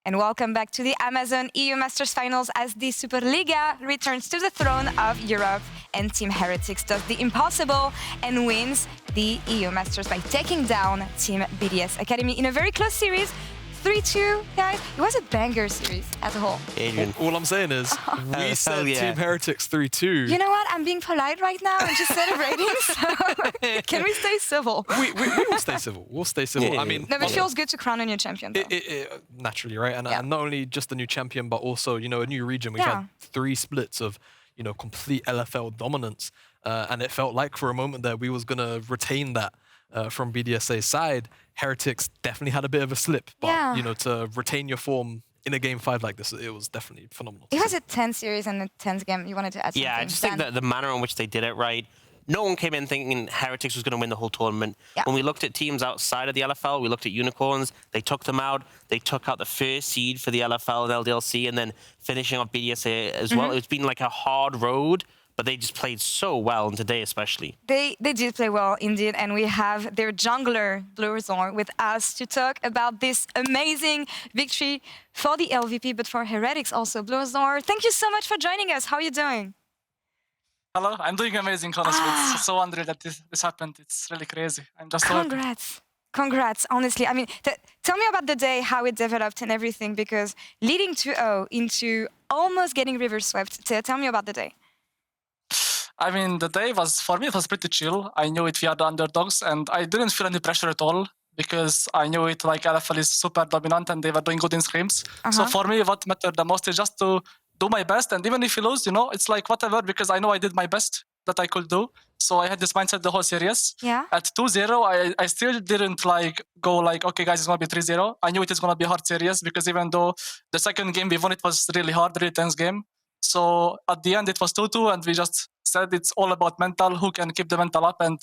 And welcome back to the Amazon EU Masters Finals as the Superliga returns to the throne of Europe, and Team Heretics does the impossible and wins the EU Masters by taking down Team BDS Academy in a very close series, 3-2, guys. It was a banger series as a whole. Adrian. All I'm saying is, we said Team Heretics 3-2. You know what? I'm being polite right now and just celebrating. So can we stay civil? We will stay civil. We'll stay civil. I mean, no, but it feels good to crown a new champion, though. Naturally, right? And not only just a new champion, but also, you know, a new region. We've had 3 splits of, you know, complete LFL dominance. And it felt like for a moment there we was going to retain that from BDSA's side. Heretics definitely had a bit of a slip. But, you know, to retain your form in a game 5 like this, it was definitely phenomenal. It was a tense series and a tense game. You wanted to add something? Yeah, I just think that the manner in which they did it right, no one came in thinking Heretics was going to win the whole tournament. When we looked at teams outside of the LFL, we looked at Unicorns, they took them out. They took out the first seed for the LFL and LDLC, and then finishing off BDSA as well. It's been like a hard road, but they just played so well, and today especially. They did play well, indeed, and we have their jungler, bluerzor, with us to talk about this amazing victory for the LVP, but for Heretics also. bluerzor, thank you so much for joining us. How are you doing? Hello, I'm doing amazing, honestly. It's so unreal that this happened. It's really crazy. I'm just so happy. Congrats, honestly. I mean, tell me about the day, how it developed and everything, because leading 2-0 into almost getting reverse swept. Tell me about the day. I mean, the day was, for me, it was pretty chill. I knew it, we are the underdogs, and I didn't feel any pressure at all, because I knew it, like, LFL is super dominant and they were doing good in scrims. So for me, what mattered the most is just to do my best, and even if you lose, you know, it's like whatever, because I know I did my best that I could do. So I had this mindset the whole series. At 2-0, I still didn't like go like, okay guys, it's gonna be 3-0. I knew it is gonna be a hard series, because even though the second game we won, it was really hard, really tense game. So at the end it was 2-2, and we just said it's all about mental, who can keep the mental up and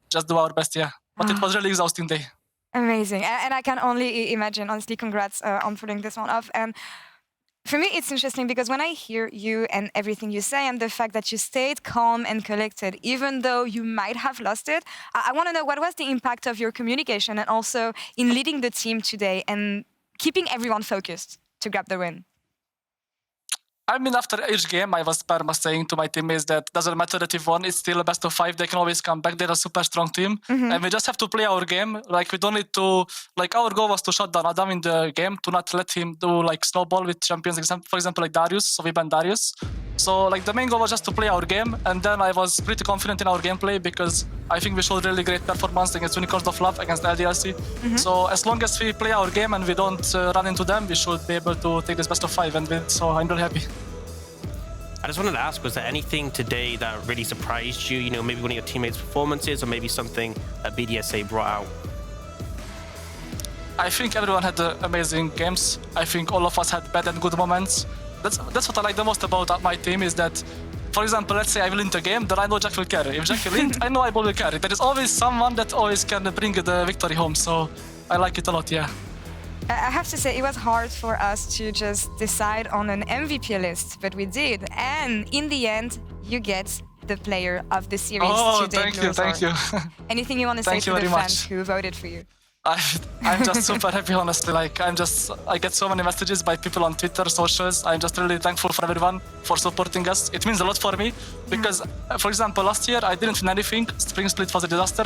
just do our best, But it was really exhausting day. Amazing, and I can only imagine, honestly, congrats on pulling this one off. And for me, it's interesting because when I hear you and everything you say and the fact that you stayed calm and collected, even though you might have lost it, I want to know what was the impact of your communication and also in leading the team today and keeping everyone focused to grab the win? I mean, after each game, I was saying to my teammates that doesn't matter that we've won, it's still a best of 5. They can always come back. They're a super strong team. And we just have to play our game. Like, we don't need to, like, our goal was to shut down Adam in the game, to not let him do, like, snowball with champions, for example, like Darius. So we banned Darius. So, like, the main goal was just to play our game. And then I was pretty confident in our gameplay because I think we showed really great performance against Unicorns of Love, against the LDLC. So as long as we play our game and we don't run into them, we should be able to take this best of 5 and win. So I'm really happy. I just wanted to ask, was there anything today that really surprised you? You know, maybe one of your teammates' performances, or maybe something that BDSA brought out? I think everyone had amazing games. I think all of us had bad and good moments. That's what I like the most about my team, is that, for example, let's say I will win the game, then I know Jack will carry. If Jack will win, I know I will carry. There is always someone that always can bring the victory home. So I like it a lot, I have to say, it was hard for us to just decide on an MVP list, but we did. And in the end, you get the player of the series today. Thank you. Anything you want to say to the fans who voted for you? I'm just super happy, honestly. Like, I get so many messages by people on Twitter, socials. I'm just really thankful for everyone for supporting us. It means a lot for me because, for example, last year I didn't win anything. Spring Split was a disaster.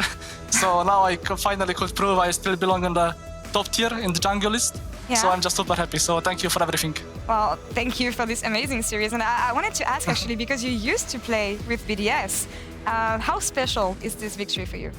So now I finally could prove I still belong in the top tier in the jungle list. So I'm just super happy. So thank you for everything. Well, thank you for this amazing series. And I wanted to ask, actually, because you used to play with BDS, how special is this victory for you?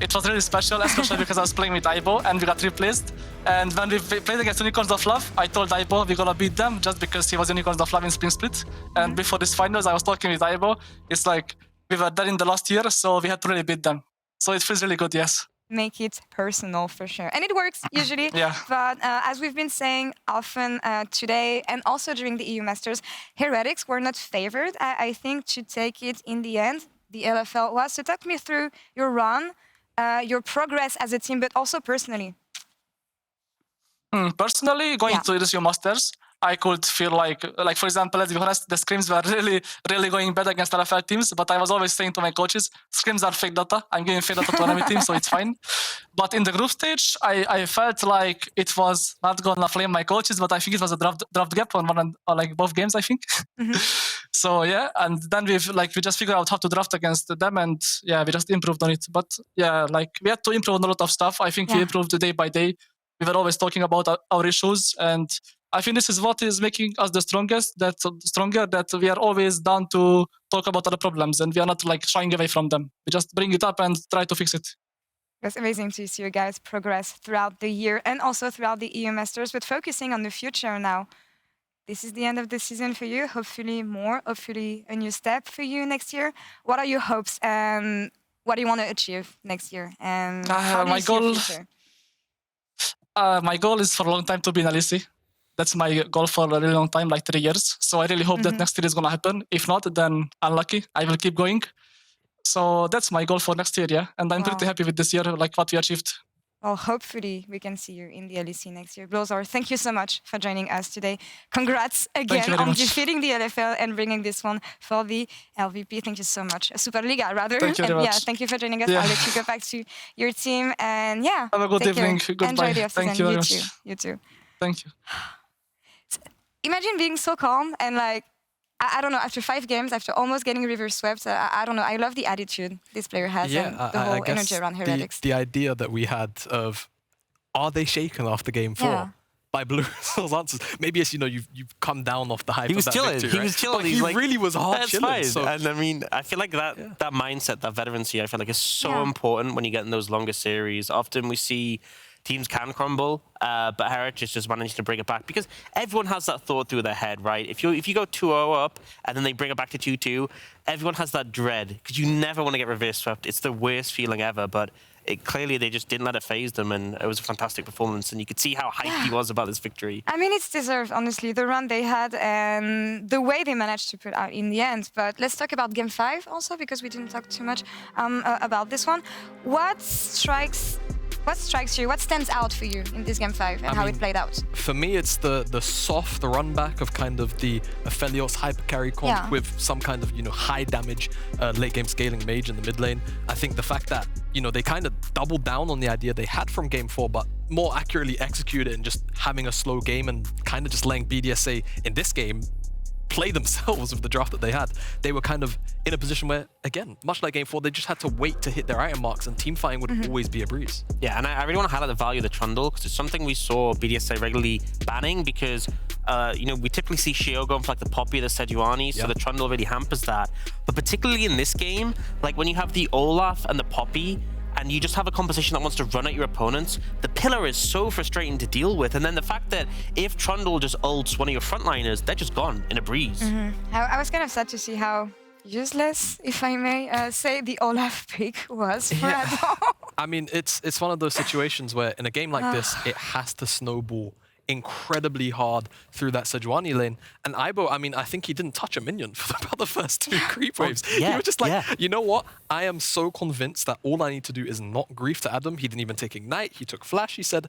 It was really special, especially because I was playing with Aibo and we got replaced. And when we played against Unicorns of Love, I told Aibo we're gonna beat them just because he was Unicorns of Love in Spring Split. And before this finals, I was talking with Aibo. It's like we were there in the last year, so we had to really beat them. So it feels really good, yes. Make it personal for sure. And it works usually. But as we've been saying often today and also during the EU Masters, Heretics were not favored, I think, to take it in the end. The LFL was. So talk me through your run, your progress as a team, but also personally. Personally, going to the EU Masters, I could feel like for example, let's be honest, the scrims were really going bad against LFL teams, but I was always saying to my coaches, scrims are fake data. I'm giving fake data to enemy team, so it's fine. But in the group stage, I felt like it was not gonna flame my coaches, but I think it was a draft gap on both games, I think. So yeah, and then we just figured out how to draft against them, and we just improved on it. But we had to improve on a lot of stuff. I think we improved day by day. We were always talking about our issues, and I think this is what is making us the strongest. Stronger. That we are always down to talk about our problems, and we are not like shying away from them. We just bring it up and try to fix it. It's amazing to see you guys progress throughout the year and also throughout the EU Masters, but focusing on the future now. This is the end of the season for you. Hopefully more, hopefully a new step for you next year. What are your hopes and what do you want to achieve next year? And how do you see your future? My goal is for a long time to be in ADC. That's my goal for a really long time, like 3 years. So I really hope that next year is going to happen. If not, then unlucky. I will keep going. So that's my goal for next year, yeah. And I'm pretty happy with this year, like what we achieved. Well, hopefully we can see you in the ADC next year. bluerzor, thank you so much for joining us today. Congrats again on defeating the LFL and bringing this one for the LVP. Thank you so much. Superliga, rather. Thank you very much. Yeah, thank you for joining us. I'll let you go back to your team. And yeah, have a good evening. Goodbye. Enjoy the off-season. Thank you very much. You too. Thank you. Imagine being so calm and like, I don't know, after 5 games, after almost getting reverse swept, I don't know, I love the attitude this player has and the whole energy around Heretics. The idea that we had of, are they shaken after game 4? By bluerzor's answers. Maybe it's, you've come down off the hype of that victory, He was chilling. But he like, really was hard chilling. So. And I mean, I feel like that mindset, that veterancy, I feel like is so important when you get in those longer series. Often we see teams can crumble, but Heretics just managed to bring it back because everyone has that thought through their head, right? If you go 2-0 up and then they bring it back to 2-2, everyone has that dread because you never want to get reverse swept. It's the worst feeling ever, but clearly they just didn't let it phase them, and it was a fantastic performance, and you could see how hyped he was about this victory. I mean, it's deserved, honestly, the run they had and the way they managed to put out in the end. But let's talk about Game 5 also, because we didn't talk too much about this one. What strikes you? What stands out for you in this Game 5 and how it played out? For me, it's the soft run back of kind of the Aphelios hyper carry comp with some kind of, high damage late game scaling mage in the mid lane. I think the fact that, they kind of doubled down on the idea they had from Game 4, but more accurately executed and just having a slow game and kind of just letting BDSA in this game play themselves with the draft that they had. They were kind of in a position where, again, much like Game 4, they just had to wait to hit their item marks, and team fighting would always be a breeze. Yeah, and I really want to highlight the value of the Trundle, because it's something we saw BDSA regularly banning, because we typically see Sheo going for like the Poppy or the Sejuani, so the Trundle really hampers that. But particularly in this game, like when you have the Olaf and the Poppy, and you just have a composition that wants to run at your opponents, the pillar is so frustrating to deal with. And then the fact that if Trundle just ults one of your frontliners, they're just gone in a breeze. I was kind of sad to see how useless, if I may say, the Olaf pick was for Erdote. I mean, it's one of those situations where in a game like this, it has to snowball incredibly hard through that Sejuani lane. And Aibo, I mean, I think he didn't touch a minion for about the first 2 creep waves. He was just like, you know what? I am so convinced that all I need to do is not grief to Adam. He didn't even take Ignite. He took Flash. He said,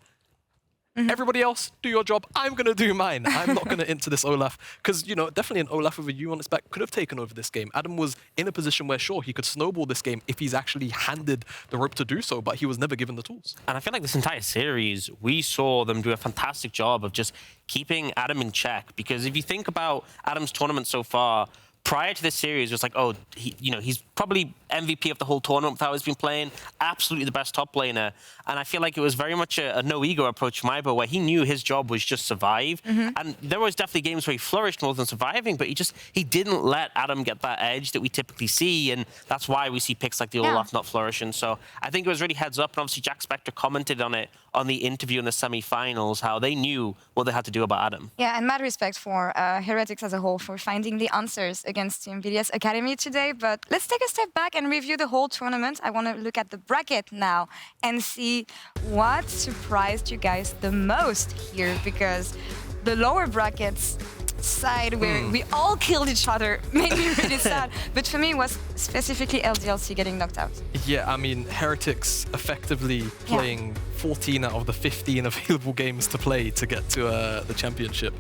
everybody else, do your job. I'm going to do mine. I'm not going to enter this Olaf. Because, definitely an Olaf with a U on its back could have taken over this game. Adam was in a position where, sure, he could snowball this game if he's actually handed the rope to do so, but he was never given the tools. And I feel like this entire series, we saw them do a fantastic job of just keeping Adam in check. Because if you think about Adam's tournament so far, prior to this series, it was like, oh, he's probably MVP of the whole tournament with how he's been playing, absolutely the best top laner. And I feel like it was very much a no-ego approach from Aibo, where he knew his job was just survive. And there was definitely games where he flourished more than surviving, but he didn't let Adam get that edge that we typically see, and that's why we see picks like the Olaf not flourishing. So I think it was really heads up, and obviously Jackspektra commented on it on the interview in the semi-finals, how they knew what they had to do about Adam. Yeah, and mad respect for Heretics as a whole for finding the answers against Team BDS Academy today. But let's take a step back and review the whole tournament. I want to look at the bracket now and see what surprised you guys the most here, because the lower brackets side where we all killed each other made me really sad. But for me, it was specifically LDLC getting knocked out. Yeah, I mean, Heretics effectively playing 14 out of the 15 available games to play to get to the championship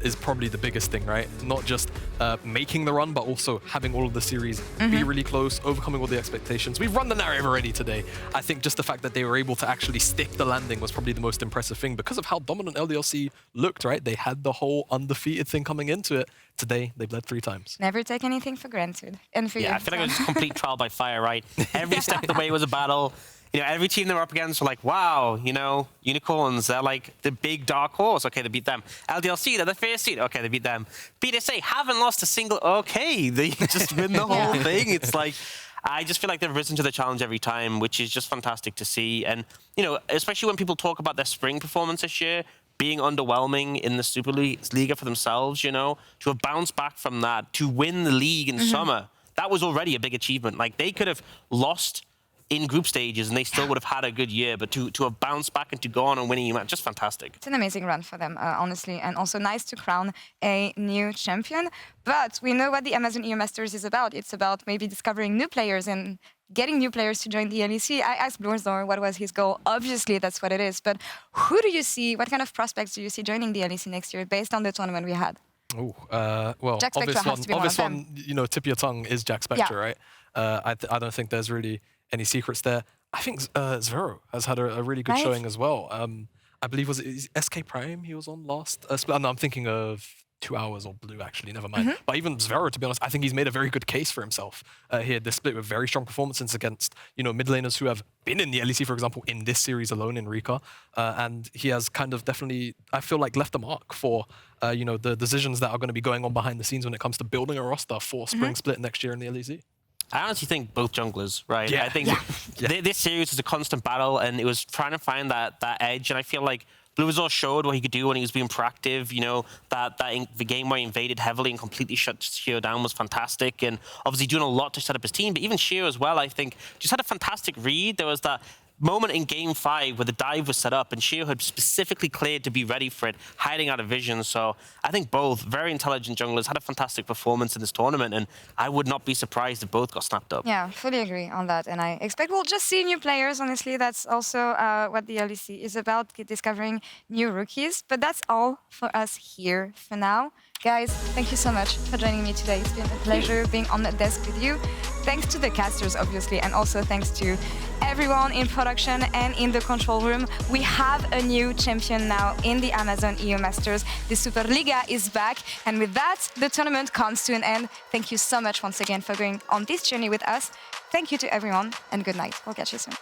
is probably the biggest thing, right? Not just making the run, but also having all of the series be really close, overcoming all the expectations. We've run the narrative already today. I think just the fact that they were able to actually stick the landing was probably the most impressive thing because of how dominant LDLC looked, right? They had the whole undefeated thing coming into it. Today, they've led 3 times. Never take anything for granted. And for you. I feel like it was just complete trial by fire, right? Every step of the way was a battle. you know, every team they were up against were like, wow, you know, unicorns, they're like the big dark horse. Okay, they beat them. LDLC, they're the first seed. Okay, they beat them. BDSA haven't lost a single. Okay, they just win the whole thing. It's like, I just feel like they've risen to the challenge every time, which is just fantastic to see. And, you know, especially when people talk about their spring performance this year, being underwhelming in the Super Liga for themselves, you know, to have bounced back from that, to win the league in summer, that was already a big achievement. Like, they could have lost in group stages and they still would have had a good year, but to have bounced back and to go on and winning, just fantastic. It's an amazing run for them, honestly, and also nice to crown a new champion. But we know what the Amazon EU Masters is about. It's about maybe discovering new players and getting new players to join the LEC. I asked bluerzor what was his goal. Obviously, that's what it is. But who do you see, what kind of prospects do you see joining the LEC next year based on the tournament we had? Oh, well, obvious one, you know, tip of your tongue is Jackspektra, right? I don't think there's really any secrets there. I think Zwyroo has had a really good showing as well. I believe was it SK Prime he was on last split? No, I'm thinking of 2 Hours or Blue, actually, never mind. But even Zwyroo, to be honest, I think he's made a very good case for himself here this split with very strong performances against, you know, mid laners who have been in the LEC, for example, in this series alone in Reeker. And he has kind of definitely, I feel like, left a mark for, you know, the decisions that are going to be going on behind the scenes when it comes to building a roster for Spring Split next year in the LEC. I honestly think both junglers, right? Yeah. I think this series is a constant battle, and it was trying to find that edge. And I feel like bluerzor showed what he could do when he was being proactive. You know, the game where he invaded heavily and completely shut Sheo down was fantastic, and obviously doing a lot to set up his team. But even Sheo as well, I think, just had a fantastic read. There was that moment in Game 5 where the dive was set up and Sheo had specifically cleared to be ready for it, hiding out of vision. So I think both very intelligent junglers had a fantastic performance in this tournament, and I would not be surprised if both got snapped up. Yeah, fully agree on that. And I expect we'll just see new players, honestly. That's also what the LEC is about, discovering new rookies. But that's all for us here for now. Guys, thank you so much for joining me today. It's been a pleasure being on the desk with you. Thanks to the casters, obviously, and also thanks to everyone in production and in the control room. We have a new champion now in the Amazon EU Masters. The Superliga is back, and with that, the tournament comes to an end. Thank you so much once again for going on this journey with us. Thank you to everyone, and good night. We'll catch you soon.